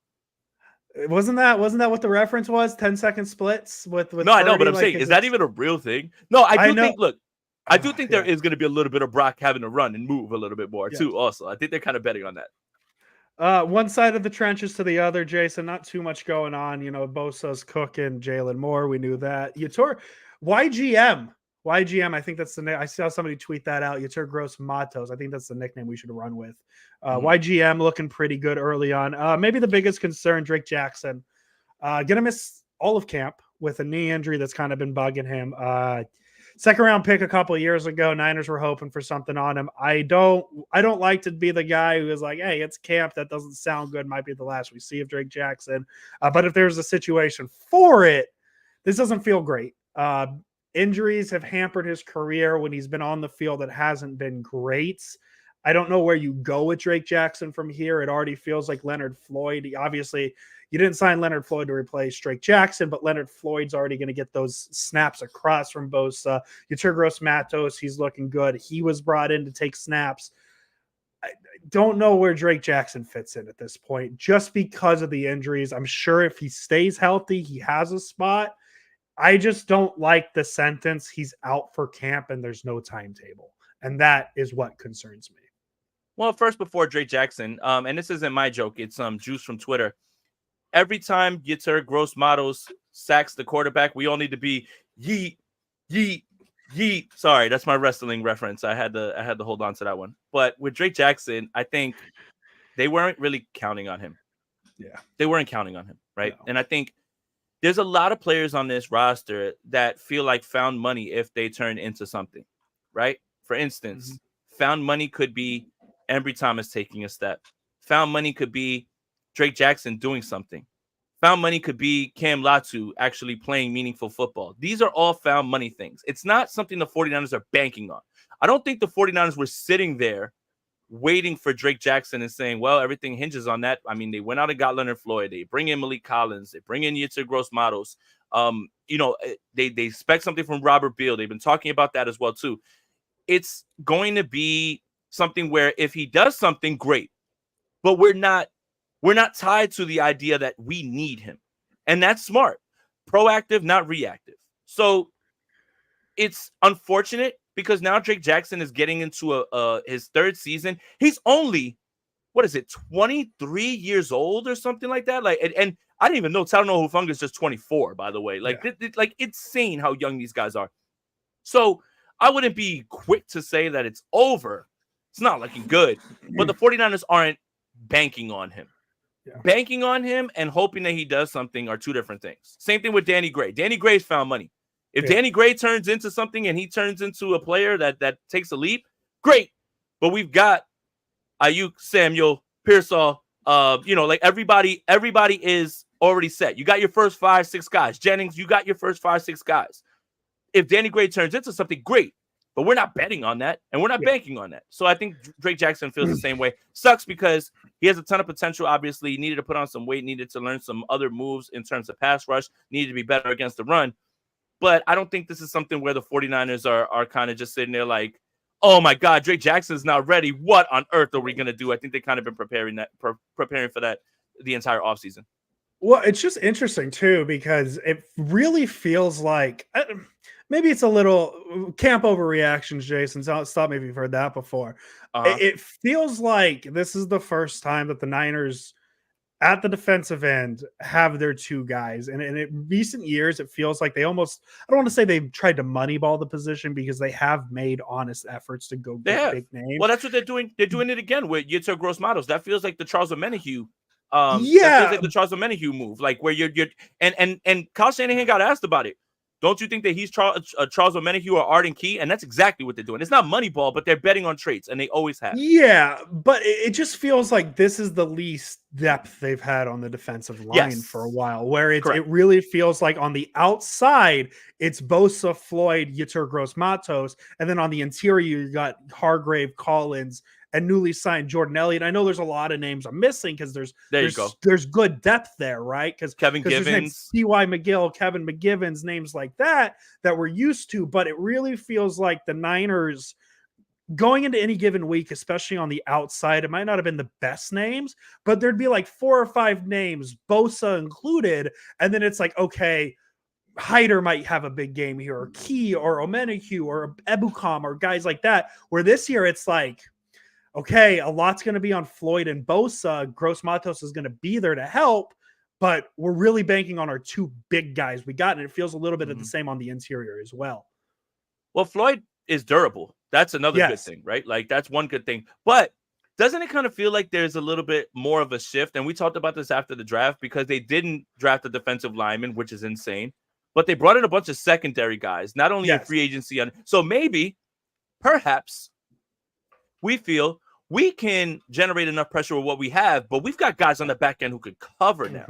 Speaker 1: Wasn't that what the reference was? 10-second splits with
Speaker 2: No, Purdy? I know, but I'm saying, is that even a real thing? No, I do think there is going to be a little bit of Brock having to run and move a little bit more too. Also, I think they're kind of betting on that.
Speaker 1: One side of the trenches to the other, Jason. Not too much going on. Bosa's cooking, Jalen Moore. We knew that. YGM. I think that's the name. I saw somebody tweet that out. Yatur Gross Matos. I think that's the nickname we should run with. YGM looking pretty good early on. Maybe the biggest concern, Drake Jackson. Gonna miss all of camp with a knee injury that's kind of been bugging him. Second round pick a couple of years ago. Niners were hoping for something on him. I don't like to be the guy who is like, hey, it's camp. That doesn't sound good. Might be the last we see of Drake Jackson. But if there's a situation for it, this doesn't feel great. Injuries have hampered his career when he's been on the field. It hasn't been great. I don't know where you go with Drake Jackson from here. It already feels like Leonard Floyd. Obviously, you didn't sign Leonard Floyd to replace Drake Jackson, but Leonard Floyd's already going to get those snaps across from Bosa. Yatur Gross Matos, he's looking good. He was brought in to take snaps. I don't know where Drake Jackson fits in at this point, just because of the injuries. I'm sure if he stays healthy, he has a spot. I just don't like the sentence, he's out for camp and there's no timetable. And that is what concerns me.
Speaker 2: Well, first, before Drake Jackson, and this isn't my joke, it's Juice from Twitter. Every time Yatur Gross Matos sacks the quarterback, we all need to be yeet, yeet, yeet. Sorry, that's my wrestling reference. I had to hold on to that one. But with Drake Jackson, I think they weren't really counting on him.
Speaker 1: Yeah.
Speaker 2: They weren't counting on him, right?
Speaker 1: No.
Speaker 2: And I think there's a lot of players on this roster that feel like found money if they turn into something, right? For instance, found money could be Ambry Thomas taking a step. Found money could be Drake Jackson doing something. Found money could be Cam Latu actually playing meaningful football. These are all found money things. It's not something the 49ers are banking on. I don't think the 49ers were sitting there waiting for Drake Jackson and saying, well, everything hinges on that. I mean, they went out and got Leonard Floyd. They bring in Malik Collins. They bring in Yatur Gross Matos. They expect something from Robert Beal. They've been talking about that as well, too. It's going to be something where if he does something, great. But we're not tied to the idea that we need him. And that's smart. Proactive, not reactive. So it's unfortunate because now Drake Jackson is getting into his third season. He's only, 23 years old or something like that? And I didn't even know Talanoa Hufanga is just 24, by the way. It's insane how young these guys are. So I wouldn't be quick to say that it's over. It's not looking good. But the 49ers aren't banking on him. Yeah. Banking on him and hoping that he does something are two different things. Same thing with Danny Gray. Danny Gray's found money. If Danny Gray turns into something and he turns into a player that takes a leap, great. But we've got Aiyuk, Samuel, Pearsall, like everybody is already set. You got your first 5-6 guys. Jennings, you got your first 5-6 guys. If Danny Gray turns into something, great. But we're not betting on that, and we're not banking on that. So I think Drake Jackson feels the same way. Sucks because he has a ton of potential, obviously. Needed to put on some weight, needed to learn some other moves in terms of pass rush, needed to be better against the run. But I don't think this is something where the 49ers are kind of just sitting there like, oh, my God, Drake Jackson's not ready. What on earth are we going to do? I think they kind of been preparing for that the entire offseason.
Speaker 1: Well, it's just interesting, too, because it really feels like maybe it's a little camp overreactions, Jason. Stop me if you've heard that before. It feels like this is the first time that the Niners at the defensive end have their two guys. And in recent years, it feels like they almost, I don't want to say they've tried to moneyball the position because they have made honest efforts to go get big names.
Speaker 2: Well, that's what they're doing. They're doing it again with Yitzhak Gross-Matos. That feels like the Charles Omenihu. That feels like the Charles Omenihu move. Like where you're and Kyle Shanahan got asked about it. Don't you think that he's Charles Omenihu or Arden Key? And that's exactly what they're doing. It's not Moneyball, but they're betting on traits, and they always have.
Speaker 1: Yeah, but it just feels like this is the least depth they've had on the defensive line for a while, where it really feels like on the outside, it's Bosa, Floyd, Yetur Gross-Matos, and then on the interior, you got Hargrave, Collins, and newly signed Jordan Elliott. I know there's a lot of names I'm missing because there's good depth there, right? Because
Speaker 2: Kevin Givens,
Speaker 1: T.Y. McGill, Kevin McGivens, names like that we're used to. But it really feels like the Niners going into any given week, especially on the outside, it might not have been the best names, but there'd be like 4 or 5 names, Bosa included, and then it's like, okay, Hyder might have a big game here, or Key, or Omenihu, or Ebukam, or guys like that. Where this year it's like, okay, a lot's going to be on Floyd and Bosa. Gross-Matos is going to be there to help, but we're really banking on our two big guys we got, and it feels a little bit of the same on the interior as well.
Speaker 2: Well, Floyd is durable. That's another good thing, right? Like, that's one good thing. But doesn't it kind of feel like there's a little bit more of a shift? And we talked about this after the draft because they didn't draft a defensive lineman, which is insane, but they brought in a bunch of secondary guys, not only in free agency. So maybe, perhaps, we feel we can generate enough pressure with what we have, but we've got guys on the back end who could cover now.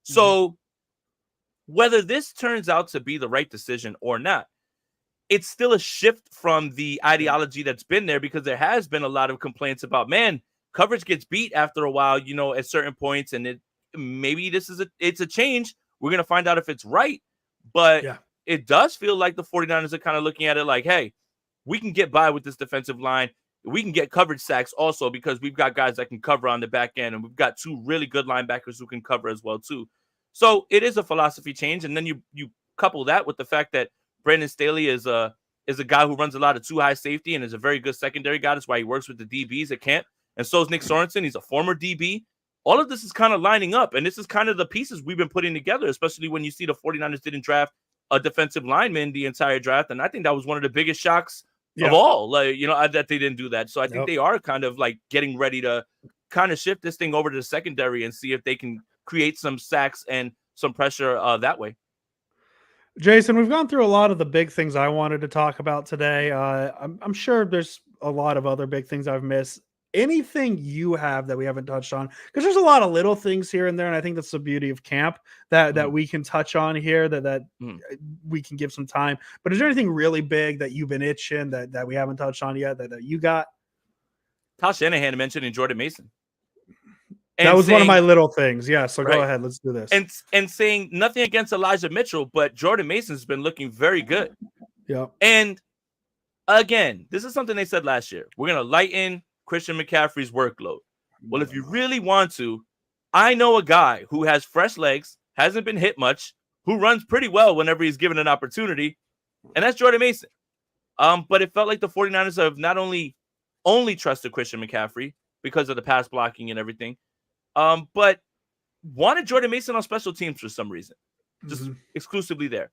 Speaker 2: So whether this turns out to be the right decision or not, it's still a shift from the ideology that's been there, because there has been a lot of complaints about, man, coverage gets beat after a while, at certain points, and maybe it's a change. We're going to find out if it's right, but it does feel like the 49ers are kind of looking at it like, hey, we can get by with this defensive line. We can get coverage sacks also because we've got guys that can cover on the back end, and we've got 2 really good linebackers who can cover as well too. So it is a philosophy change, and then you couple that with the fact that Brandon Staley is a guy who runs a lot of 2-high safety and is a very good secondary guy. That's why he works with the DBs at camp, and so is Nick Sorensen. He's a former DB. All of this is kind of lining up, and this is kind of the pieces we've been putting together, especially when you see the 49ers didn't draft a defensive lineman the entire draft, and I think that was one of the biggest shocks of all, that they didn't do that. So I think they are kind of like getting ready to kind of shift this thing over to the secondary and see if they can create some sacks and some pressure that way.
Speaker 1: Jason, we've gone through a lot of the big things I wanted to talk about today. I'm sure there's a lot of other big things I've missed. Anything you have that we haven't touched on? Because there's a lot of little things here and there, and I think that's the beauty of camp that we can touch on here, that we can give some time. But is there anything really big that you've been itching that we haven't touched on yet that you got?
Speaker 2: Kyle Shanahan mentioning Jordan Mason.
Speaker 1: That was one of my little things. Yeah, so go ahead. Let's do this.
Speaker 2: And saying nothing against Elijah Mitchell, but Jordan Mason's been looking very good.
Speaker 1: Yeah.
Speaker 2: And again, this is something they said last year. We're going to lighten Christian McCaffrey's workload. Well, if you really want to, I know a guy who has fresh legs, hasn't been hit much, who runs pretty well whenever he's given an opportunity, and that's Jordan Mason. But it felt like the 49ers have not only trusted Christian McCaffrey because of the pass blocking and everything, but wanted Jordan Mason on special teams for some reason, just exclusively there.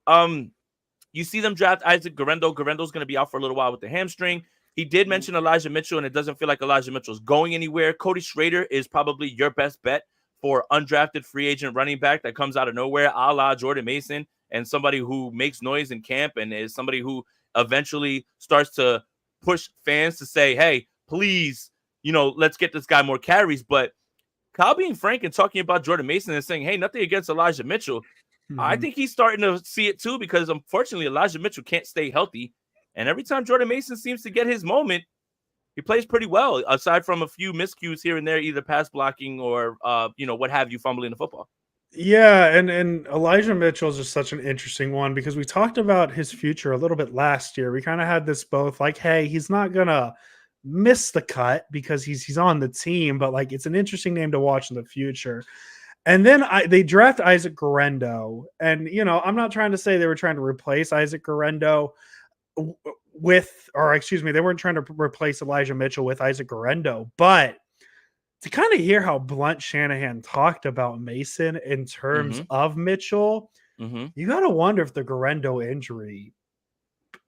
Speaker 2: You see them draft Isaac Guerendo. Guerendo's going to be out for a little while with the hamstring. He did mention Elijah Mitchell, and it doesn't feel like Elijah Mitchell is going anywhere. Cody Schrader is probably your best bet for undrafted free agent running back that comes out of nowhere, a la Jordan Mason, and somebody who makes noise in camp and is somebody who eventually starts to push fans to say, hey, please, let's get this guy more carries. But Kyle being frank and talking about Jordan Mason and saying, hey, nothing against Elijah Mitchell, I think he's starting to see it too, because unfortunately Elijah Mitchell can't stay healthy. And every time Jordan Mason seems to get his moment, he plays pretty well, aside from a few miscues here and there, either pass blocking or, what have you, fumbling the football.
Speaker 1: Yeah, and Elijah Mitchell is just such an interesting one because we talked about his future a little bit last year. We kind of had this both like, hey, he's not going to miss the cut because he's on the team, but like it's an interesting name to watch in the future. And then they draft Isaac Guerendo, and I'm not trying to say they were trying to replace Isaac Guerendo they weren't trying to replace Elijah Mitchell with Isaac Guerendo, but to kind of hear how blunt Shanahan talked about Mason in terms of Mitchell, you got to wonder if the Guerendo injury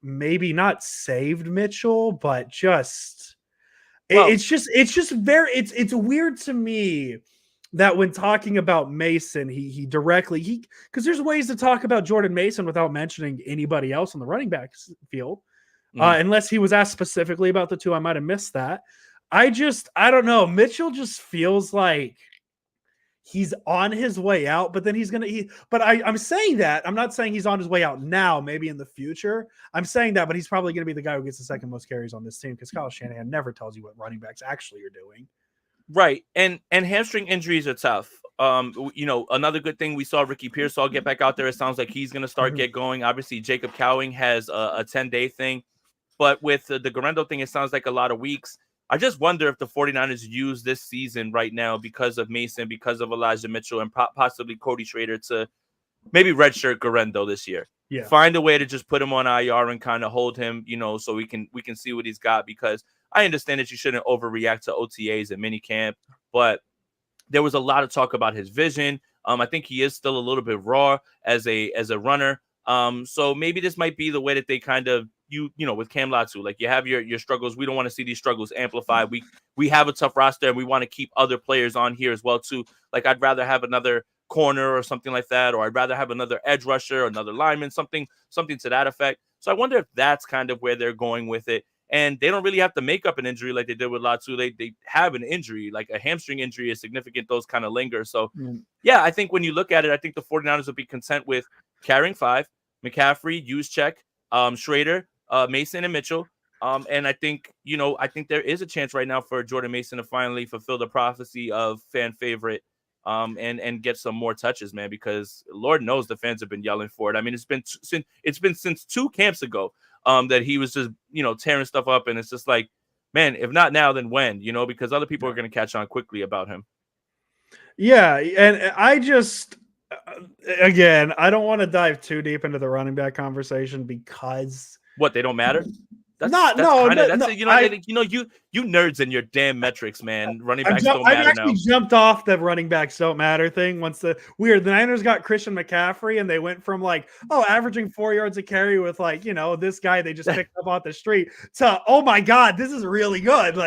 Speaker 1: maybe not saved Mitchell, but just it's weird to me that when talking about Mason, he directly because there's ways to talk about Jordan Mason without mentioning anybody else on the running back field, unless he was asked specifically about the two. I might have missed that. I don't know. Mitchell just feels like he's on his way out, but then I'm saying that. I'm not saying he's on his way out now, maybe in the future. I'm saying that, but he's probably going to be the guy who gets the second most carries on this team because Kyle Shanahan never tells you what running backs actually are doing.
Speaker 2: Right. And hamstring injuries are tough. Another good thing, we saw Ricky Pearsall get back out there. It sounds like he's going to start get going. Obviously, Jacob Cowing has a 10-day thing. But with the Guerendo thing, it sounds like a lot of weeks. I just wonder if the 49ers use this season right now because of Mason, because of Elijah Mitchell, and possibly Cody Schrader to maybe redshirt Guerendo this year.
Speaker 1: Yeah.
Speaker 2: Find a way to just put him on IR and kind of hold him, so we can see what he's got, because I understand that you shouldn't overreact to OTAs and minicamp, but there was a lot of talk about his vision. I think he is still a little bit raw as a runner. So maybe this might be the way that they kind of with Cam Latu, like you have your struggles. We don't want to see these struggles amplified. We have a tough roster and we want to keep other players on here as well too. Like I'd rather have another corner or something like that, or I'd rather have another edge rusher, or another lineman, something to that effect. So I wonder if that's kind of where they're going with it. And they don't really have to make up an injury like they did with Latu. They have an injury, like a hamstring injury is significant. Those kind of linger. So yeah, I think when you look at it, I think the 49ers will be content with carrying 5, McCaffrey, Juszczyk, Schrader, Mason, and Mitchell. And I think there is a chance right now for Jordan Mason to finally fulfill the prophecy of fan favorite, and get some more touches, man, because Lord knows the fans have been yelling for it. I mean, it's been since 2 camps ago that he was just, tearing stuff up. And it's just like, man, if not now, then when, because other people are going to catch on quickly about him.
Speaker 1: Yeah. And I just, again, I don't want to dive too deep into the running back conversation because
Speaker 2: they don't matter. You nerds and your damn metrics, man. Running backs don't matter now.
Speaker 1: I actually jumped off the running backs don't matter thing once the Niners got Christian McCaffrey and they went from averaging 4 yards a carry with this guy they just picked up off the street to, oh my God, this is really good.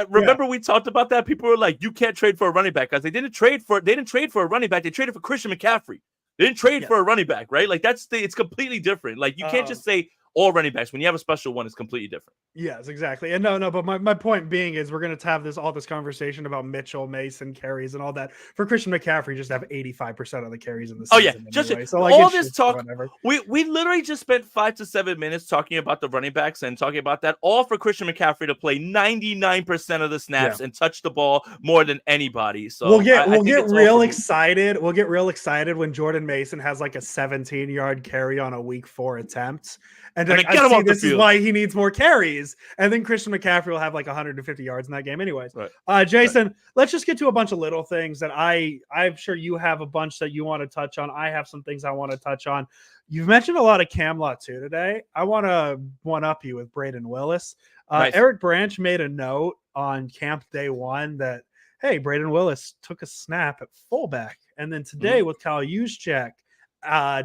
Speaker 2: Remember we talked about that? People were like, you can't trade for a running back because they didn't trade for a running back. They traded for Christian McCaffrey. They didn't trade for a running back, right? Like it's completely different. Like you can't just say all running backs. When you have a special one, it's completely different.
Speaker 1: Yes, exactly. And no, but my point being is we're going to have all this conversation about Mitchell, Mason, carries, and all that. For Christian McCaffrey, just have 85% of the carries in the season. Anyway. So
Speaker 2: all this talk, we literally just spent 5 to 7 minutes talking about the running backs and talking about that, all for Christian McCaffrey to play 99% of the snaps and touch the ball more than anybody. So
Speaker 1: we'll get real excited. We'll get real excited when Jordan Mason has like a 17-yard carry on a week 4 attempt. And this is why he needs more carries. And then Christian McCaffrey will have like 150 yards in that game anyways. Right. Jason, let's just get to a bunch of little things that I'm sure you have a bunch that you want to touch on. I have some things I want to touch on. You've mentioned a lot of Cam Latu today. I want to one-up you with Braden Willis. Nice. Eric Branch made a note on camp day 1 that, hey, Braden Willis took a snap at fullback. And then today with Kyle Juszczyk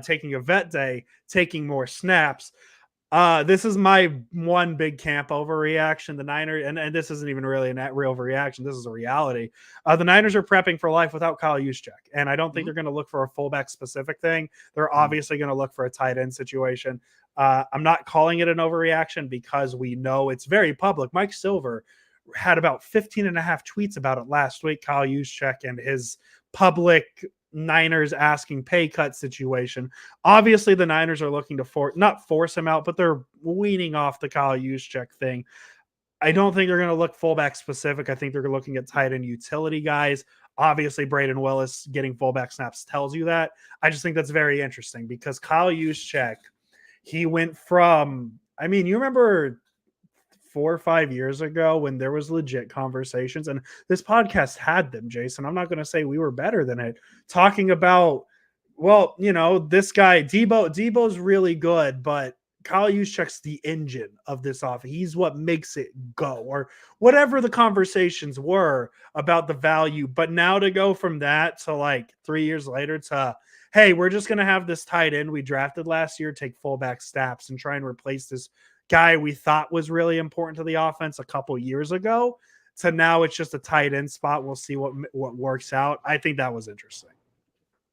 Speaker 1: taking a vet day, taking more snaps. This is my one big camp overreaction. The Niners, and this isn't even really a real overreaction. This is a reality. The Niners are prepping for life without Kyle Juszczyk, and I don't think they're going to look for a fullback specific thing. They're obviously going to look for a tight end situation. I'm not calling it an overreaction because we know it's very public. Mike Silver had about 15 and a half tweets about it last week. Kyle Juszczyk and his public Niners asking pay cut situation. Obviously, the Niners are looking to not force him out, but they're weaning off the Kyle Juszczyk thing. I don't think they're going to look fullback specific. I think they're looking at tight end utility guys. Obviously, Braden Willis getting fullback snaps tells you that. I just think that's very interesting because Kyle Juszczyk, he went from, I mean, you remember 4 or 5 years ago when there was legit conversations, and this podcast had them, Jason. I'm not going to say we were better than it, talking about, well, you know, this guy, Debo's really good, but Kyle Juszczyk's the engine of this offense. He's what makes it go, or whatever the conversations were about the value. But now to go from that to like 3 years later to, hey, we're just going to have this tight end we drafted last year take fullback snaps and try and replace this guy we thought was really important to the offense a couple years ago, to now it's just a tight end spot. We'll see what works out. I think that was interesting.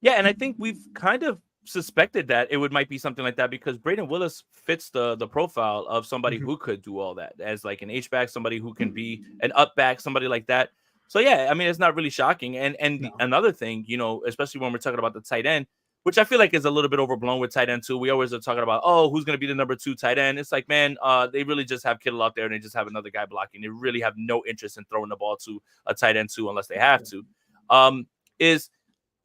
Speaker 2: Yeah, and I think we've kind of suspected that it might be something like that because Braden Willis fits the profile of somebody who could do all that as like an H-back, somebody who can be an up-back, somebody like that. So yeah, I mean, it's not really shocking. And another thing, you know, especially when we're talking about the tight end, which I feel like is a little bit overblown with tight end too. We always are talking about, oh, who's going to be the number 2 tight end? It's like, man, they really just have Kittle out there and they just have another guy blocking. They really have no interest in throwing the ball to a tight end too, unless they have to. Is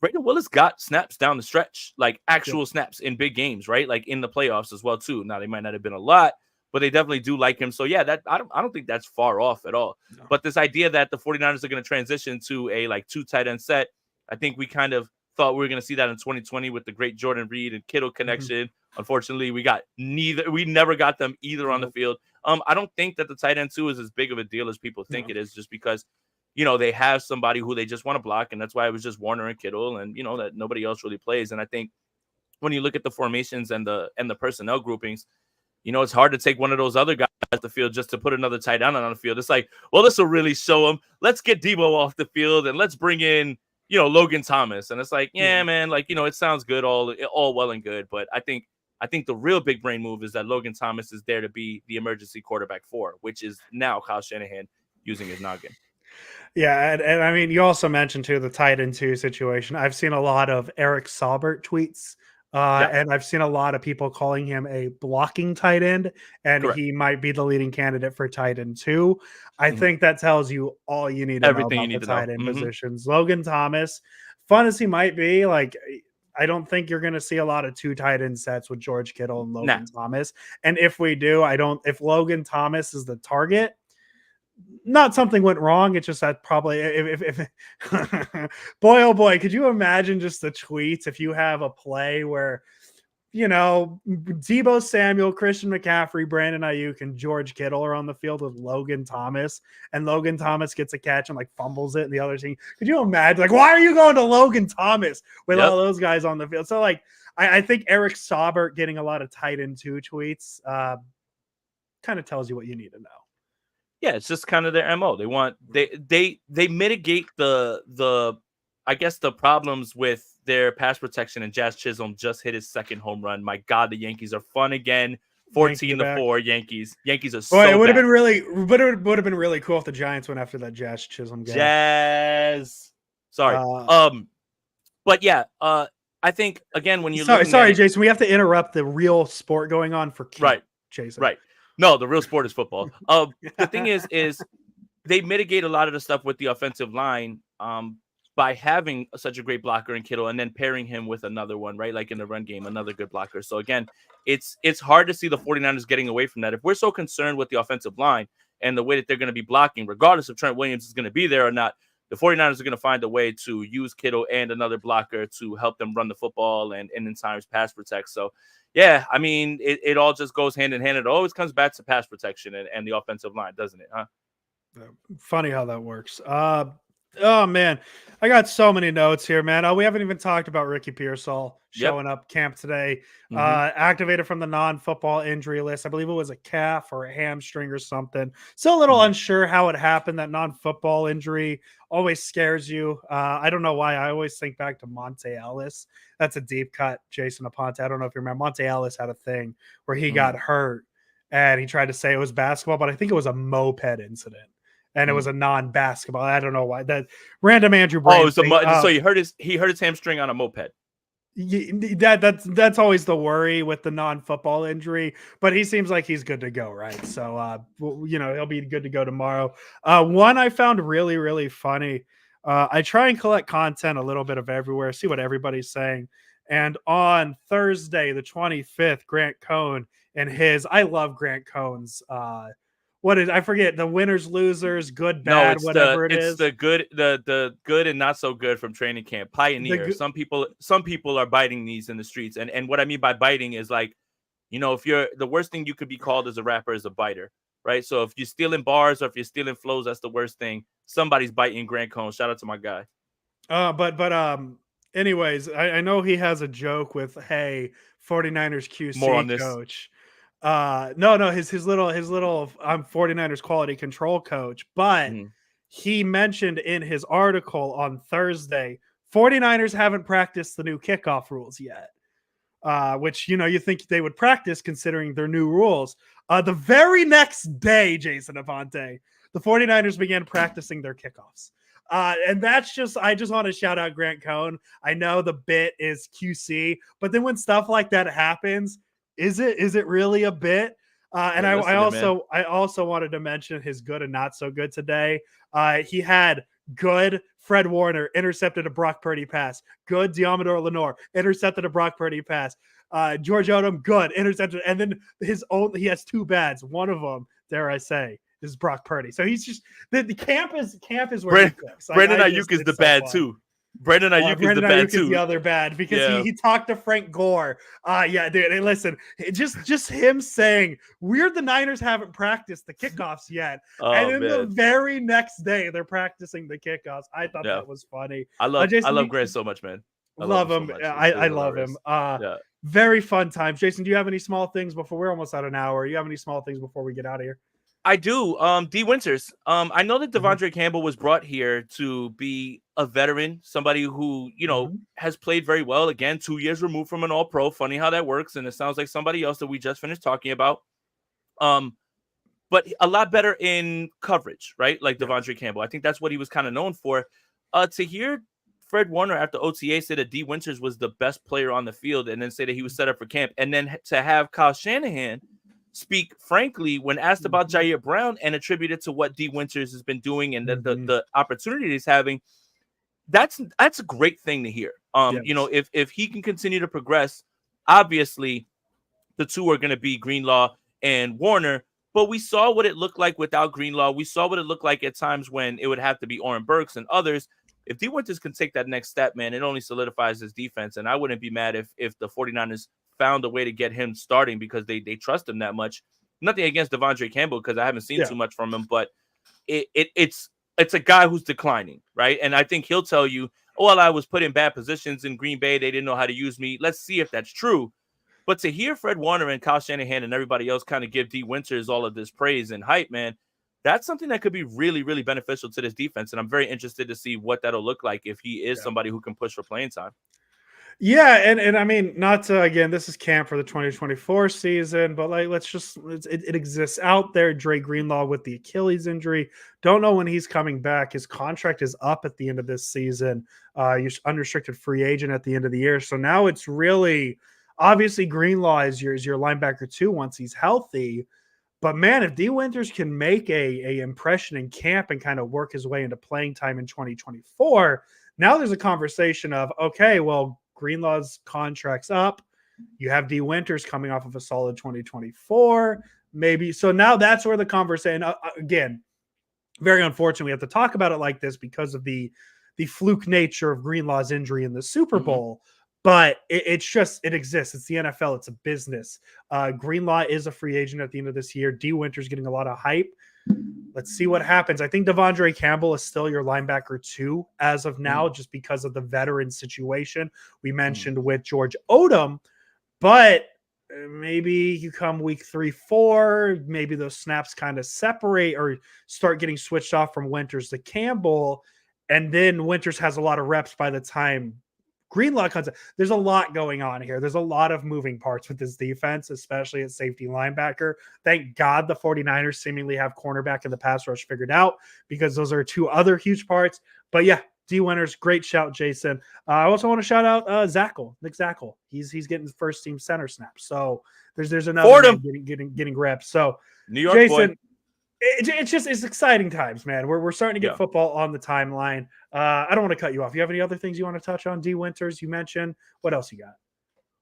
Speaker 2: Braden Willis got snaps down the stretch, like actual snaps in big games, right? Like in the playoffs as well too. Now they might not have been a lot, but they definitely do like him. So yeah, that I don't think that's far off at all. No. But this idea that the 49ers are going to transition to a like 2 tight end set, I think we kind of thought we were going to see that in 2020 with the great Jordan Reed and Kittle connection. Unfortunately, we never got them either on the field. I don't think that the tight end 2 is as big of a deal as people think it is, just because, you know, they have somebody who they just want to block, and that's why it was just Warner and Kittle, and you know that nobody else really plays. And I think when you look at the formations and the personnel groupings, you know, it's hard to take one of those other guys off the field just to put another tight end on the field. It's like, well, this will really show them. Let's get Debo off the field and let's bring in, you know, Logan Thomas. And it's like, yeah, man, like, you know, it sounds good, all well and good. But I think the real big brain move is that Logan Thomas is there to be the emergency quarterback for, which is now Kyle Shanahan using his noggin.
Speaker 1: Yeah, and I mean, you also mentioned too the tight end 2 situation. I've seen a lot of Eric Saubert tweets, and I've seen a lot of people calling him a blocking tight end, and he might be the leading candidate for tight end 2. I think that tells you all you need to know about the tight end positions. Logan Thomas, fun as he might be, like, I don't think you're going to see a lot of 2 tight end sets with George Kittle and Logan Thomas. And if we do, if Logan Thomas is the target, not something went wrong. It's just that probably if boy, oh boy, could you imagine just the tweets if you have a play where, you know, Debo Samuel, Christian McCaffrey, Brandon Aiyuk, and George Kittle are on the field with Logan Thomas, and Logan Thomas gets a catch and like fumbles it, and the other team. Could you imagine? Like, why are you going to Logan Thomas with all those guys on the field? So like, I think Eric Saubert getting a lot of tight end 2 tweets kind of tells you what you need to know.
Speaker 2: Yeah, it's just kind of their MO. They mitigate the I guess the problems with their pass protection, and Jazz Chisholm just hit his 2nd home run. My God, the Yankees are fun again. 14-4 Yankees. Yankees are so
Speaker 1: it would have been really cool if the Giants went after that Jazz Chisholm guy.
Speaker 2: Jazz. Sorry. But yeah, I think again when you're
Speaker 1: sorry, Jason, we have to interrupt the real sport going on for Jason.
Speaker 2: Right. No, the real sport is football. The thing is they mitigate a lot of the stuff with the offensive line by having such a great blocker in Kittle and then pairing him with another one, right? Like in the run game, another good blocker. So again, it's hard to see the 49ers getting away from that. If we're so concerned with the offensive line and the way that they're going to be blocking, regardless if Trent Williams is going to be there or not, the 49ers are going to find a way to use Kittle and another blocker to help them run the football and in times pass protect. So yeah, I mean, it all just goes hand in hand. It always comes back to pass protection and the offensive line, doesn't it? Huh?
Speaker 1: Funny how that works. Oh man, I got so many notes here, man. We haven't even talked about Ricky Pearsall
Speaker 2: Yep.
Speaker 1: showing up camp today.
Speaker 2: Hmm.
Speaker 1: Activated from the non-football injury list. I believe it was a calf or a hamstring or something. Still a little
Speaker 2: Hmm.
Speaker 1: unsure how it happened. That non-football injury always scares you. I don't know why. I always think back to Monte Ellis. That's a deep cut, Jason Aponte. I don't know if you remember. Monte Ellis had a thing where he got hurt and he tried to say it was basketball, but I think it was a moped incident and it was a non-basketball. I don't know why that random Andrew
Speaker 2: Oh,
Speaker 1: Brain thing.
Speaker 2: so he hurt his hamstring on a moped.
Speaker 1: That's always the worry with the non-football injury, but he seems like he's good to go, right? So he'll be good to go tomorrow. One I found really, really funny. I try and collect content a little bit of everywhere, see what everybody's saying. And on Thursday, the 25th, Grant Cohn and I love Grant Cohn's what is I forget the winners, losers, good,
Speaker 2: No,
Speaker 1: bad, whatever it
Speaker 2: it's
Speaker 1: is.
Speaker 2: the good and not so good from training camp. Pioneer. Some people are biting these in the streets, and what I mean by biting is like, if you're the worst thing you could be called as a rapper is a biter, right? So if you're stealing bars or if you're stealing flows, that's the worst thing. Somebody's biting Grant Cohn. Shout out to my guy.
Speaker 1: Anyways, I know he has a joke with, hey, 49ers
Speaker 2: More on
Speaker 1: QC
Speaker 2: this.
Speaker 1: coach. No, his little 49ers quality control coach, but he mentioned in his article on Thursday, 49ers haven't practiced the new kickoff rules yet. Which you think they would practice considering their new rules. The very next day, Jason Aponte, the 49ers began practicing their kickoffs. And I just want to shout out Grant Cohn. I know the bit is QC, but then when stuff like that happens, is it really a bit? And I also wanted to mention his good and not so good today. He had good Fred Warner intercepted a Brock Purdy pass. Good Diamador Lenore intercepted a Brock Purdy pass. George Odom, good intercepted. And then he has two bads. One of them, dare I say, is Brock Purdy. So he's just the camp is where he cooks.
Speaker 2: Brandon Aiyuk is the bad too. Brandon Aiyuk is the bad too.
Speaker 1: Is the other bad because he talked to Frank Gore. Yeah, dude. And listen, just him saying the Niners haven't practiced the kickoffs yet, and then the very next day they're practicing the kickoffs. I thought that was funny.
Speaker 2: I love Grant so much, man.
Speaker 1: I love him. I love him. Very fun times. Jason, do you have any small things before we're almost at an hour? You have any small things before we get out of here?
Speaker 2: I do. D. Winters. I know that Devondre Campbell was brought here to be a veteran, somebody who, has played very well. Again, 2 years removed from an All-Pro. Funny how that works. And it sounds like somebody else that we just finished talking about. But a lot better in coverage, right? Like Devondre Campbell. I think that's what he was kind of known for. To hear Fred Warner after OTA say that D. Winters was the best player on the field and then say that he was set up for camp. And then to have Kyle Shanahan speak frankly when asked about Jair Brown and attribute it to what D. Winters has been doing and the opportunity he's having. That's a great thing to hear. If he can continue to progress, obviously the two are going to be Greenlaw and Warner, but we saw what it looked like without Greenlaw. We saw what it looked like at times when it would have to be Oren Burks and others. If D. Winters can take that next step, man, it only solidifies his defense. And I wouldn't be mad if the 49ers found a way to get him starting because they trust him that much. Nothing against Devondre Campbell because I haven't seen too much from him, but it's a guy who's declining, right? And I think he'll tell you, well, I was put in bad positions in Green Bay. They didn't know how to use me. Let's see if that's true. But to hear Fred Warner and Kyle Shanahan and everybody else kind of give D. Winters all of this praise and hype, man, that's something that could be really, really beneficial to this defense. And I'm very interested to see what that'll look like if he is somebody who can push for playing time.
Speaker 1: Yeah, and I mean, not to, again, this is camp for the 2024 season, but like, it exists out there. Dre Greenlaw with the Achilles injury. Don't know when he's coming back. His contract is up at the end of this season. You're unrestricted free agent at the end of the year. So now it's really, obviously Greenlaw is your linebacker too once he's healthy. But man, if D. Winters can make a impression in camp and kind of work his way into playing time in 2024, now there's a conversation of, okay, well, Greenlaw's contract's up. You have D. Winters coming off of a solid 2024, maybe. So now that's where the conversation, again, very unfortunate we have to talk about it like this because of the fluke nature of Greenlaw's injury in the Super Bowl. But it exists. It's the NFL. It's a business. Greenlaw is a free agent at the end of this year. D. Winters getting a lot of hype. let's see what happens. I think Devondre Campbell is still your linebacker 2 as of now, just because of the veteran situation we mentioned with George Odom. But maybe you come week 3, 4, maybe those snaps kind of separate or start getting switched off from Winters to Campbell. And then Winters has a lot of reps by the time Greenlaw comes in. There's a lot going on here. There's a lot of moving parts with this defense, especially at safety linebacker. Thank God the 49ers seemingly have cornerback and the pass rush figured out, because those are 2 other huge parts. But yeah, D Winters, great shout, Jason. I also want to shout out Nick Zackel. He's getting first team center snaps. So there's another getting reps. So
Speaker 2: New York
Speaker 1: Jason,
Speaker 2: boy.
Speaker 1: It's exciting times, man. We're starting to get football on the timeline. I don't want to cut you off. You have any other things you want to touch on? D Winters, you mentioned. What else you got?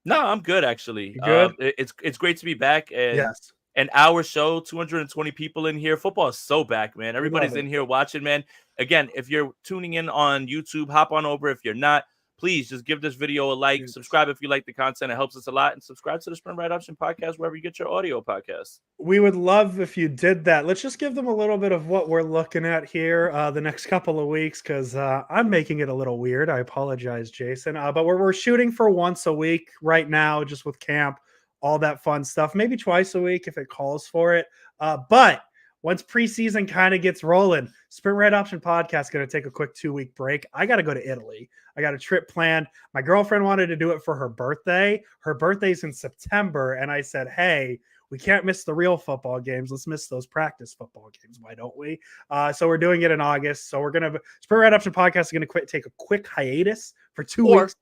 Speaker 2: No, I'm good actually.
Speaker 1: You good?
Speaker 2: It's great to be back. And
Speaker 1: yes.
Speaker 2: An hour show, 220 people in here. Football is so back, man. Everybody's in here watching, man. Again, if you're tuning in on YouTube, hop on over. If you're not, please just give this video a like. Subscribe if you like the content. It helps us a lot. And subscribe to the Sprint Right Option podcast wherever you get your audio podcasts.
Speaker 1: We would love if you did that. Let's just give them a little bit of what we're looking at here the next couple of weeks, because I'm making it a little weird. I apologize, Jason. But we're shooting for once a week right now, just with camp, all that fun stuff. Maybe twice a week if it calls for it. But once preseason kind of gets rolling, Sprint Right Option podcast going to take a quick 2-week break. I got to go to Italy. I got a trip planned. My girlfriend wanted to do it for her birthday. Her birthday's in September. And I said, hey, we can't miss the real football games. Let's miss those practice football games. Why don't we? So we're doing it in August. So we're going to Sprint Right Option podcast is going to take a quick hiatus for 2 weeks.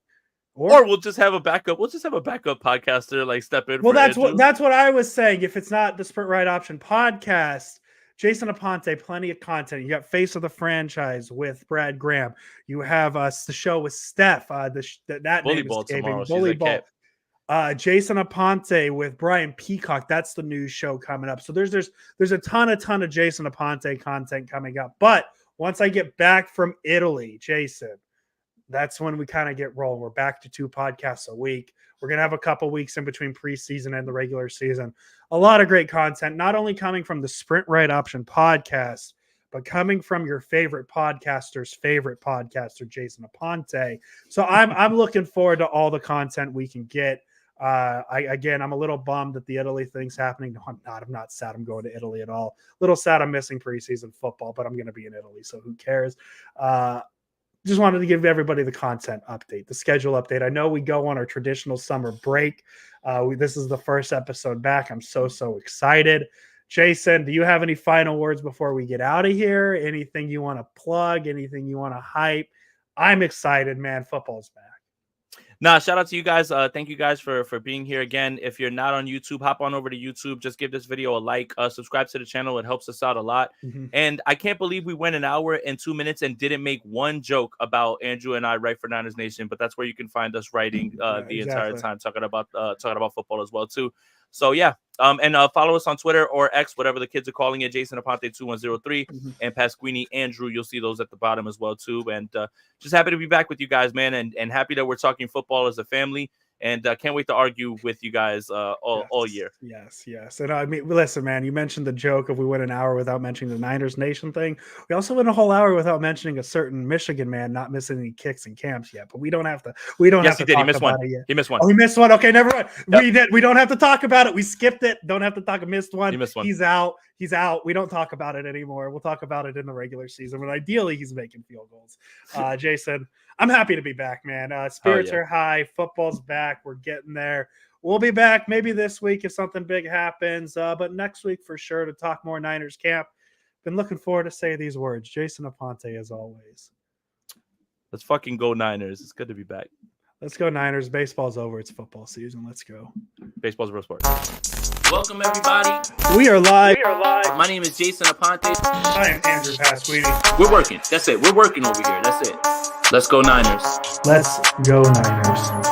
Speaker 2: Or we'll just have a backup. We'll just have a backup podcaster like step in.
Speaker 1: Well, that's what I was saying. If it's not the Sprint Right Option podcast, Jason Aponte, plenty of content. You got Face of the Franchise with Brad Graham. You have the show with Steph. That
Speaker 2: Bully
Speaker 1: name
Speaker 2: Ball
Speaker 1: is
Speaker 2: tomorrow.
Speaker 1: Bully Ball. Jason Aponte with Brian Peacock. That's the new show coming up. So there's a ton of Jason Aponte content coming up. But once I get back from Italy, Jason, that's when we kind of get rolling. We're back to 2 podcasts a week. We're going to have a couple weeks in between preseason and the regular season. A lot of great content, not only coming from the Sprint Right Option podcast, but coming from your favorite podcaster's favorite podcaster, Jason Aponte. So I'm looking forward to all the content we can get. I'm a little bummed that the Italy thing's happening. No, I'm not. I'm not sad I'm going to Italy at all. A little sad I'm missing preseason football, but I'm going to be in Italy, so who cares? Just wanted to give everybody the content update, the schedule update. I know we go on our traditional summer break. This is the first episode back. I'm so excited. Jason, do you have any final words before we get out of here? Anything you want to plug? Anything you want to hype? I'm excited, man. Football's back.
Speaker 2: Nah, shout out to you guys. Thank you guys for being here again. If you're not on YouTube, hop on over to YouTube. Just give this video a like. Subscribe to the channel. It helps us out a lot. And I can't believe we went an hour and 2 minutes and didn't make one joke about Andrew and I write for Niners Nation. But that's where you can find us writing the entire time, talking about football as well too. So yeah, and follow us on Twitter or X, whatever the kids are calling it, Jason Aponte 2103 and Pasquini Andrew. You'll see those at the bottom as well too. And just happy to be back with you guys, man, and happy that we're talking football as a family. And can't wait to argue with you guys all year.
Speaker 1: Yes. And I mean, listen, man, you mentioned the joke of we went an hour without mentioning the Niners Nation thing. We also went a whole hour without mentioning a certain Michigan man not missing any kicks in camps yet. But we don't have to.
Speaker 2: Yes, he did. He missed one. He missed one.
Speaker 1: Oh, he missed one. Okay, never mind. Yep. We don't have to talk about it. We skipped it. Don't have to talk. Missed one.
Speaker 2: He missed one.
Speaker 1: He's out. We don't talk about it anymore. We'll talk about it in the regular season. But ideally, he's making field goals. Jason, I'm happy to be back, man. Spirits are high. Football's back. We're getting there. We'll be back maybe this week if something big happens, but next week for sure to talk more Niners camp. Been looking forward to say these words. Jason Aponte, as always.
Speaker 2: Let's fucking go Niners. It's good to be back.
Speaker 1: Let's go Niners. Baseball's over. It's football season. Let's go.
Speaker 2: Baseball's a real sport. Welcome, everybody.
Speaker 1: We are live.
Speaker 2: My name is Jason Aponte.
Speaker 1: I am Andrew Pasquini.
Speaker 2: We're working. That's it. We're working over here. That's it. Let's go Niners.
Speaker 1: Let's go Niners.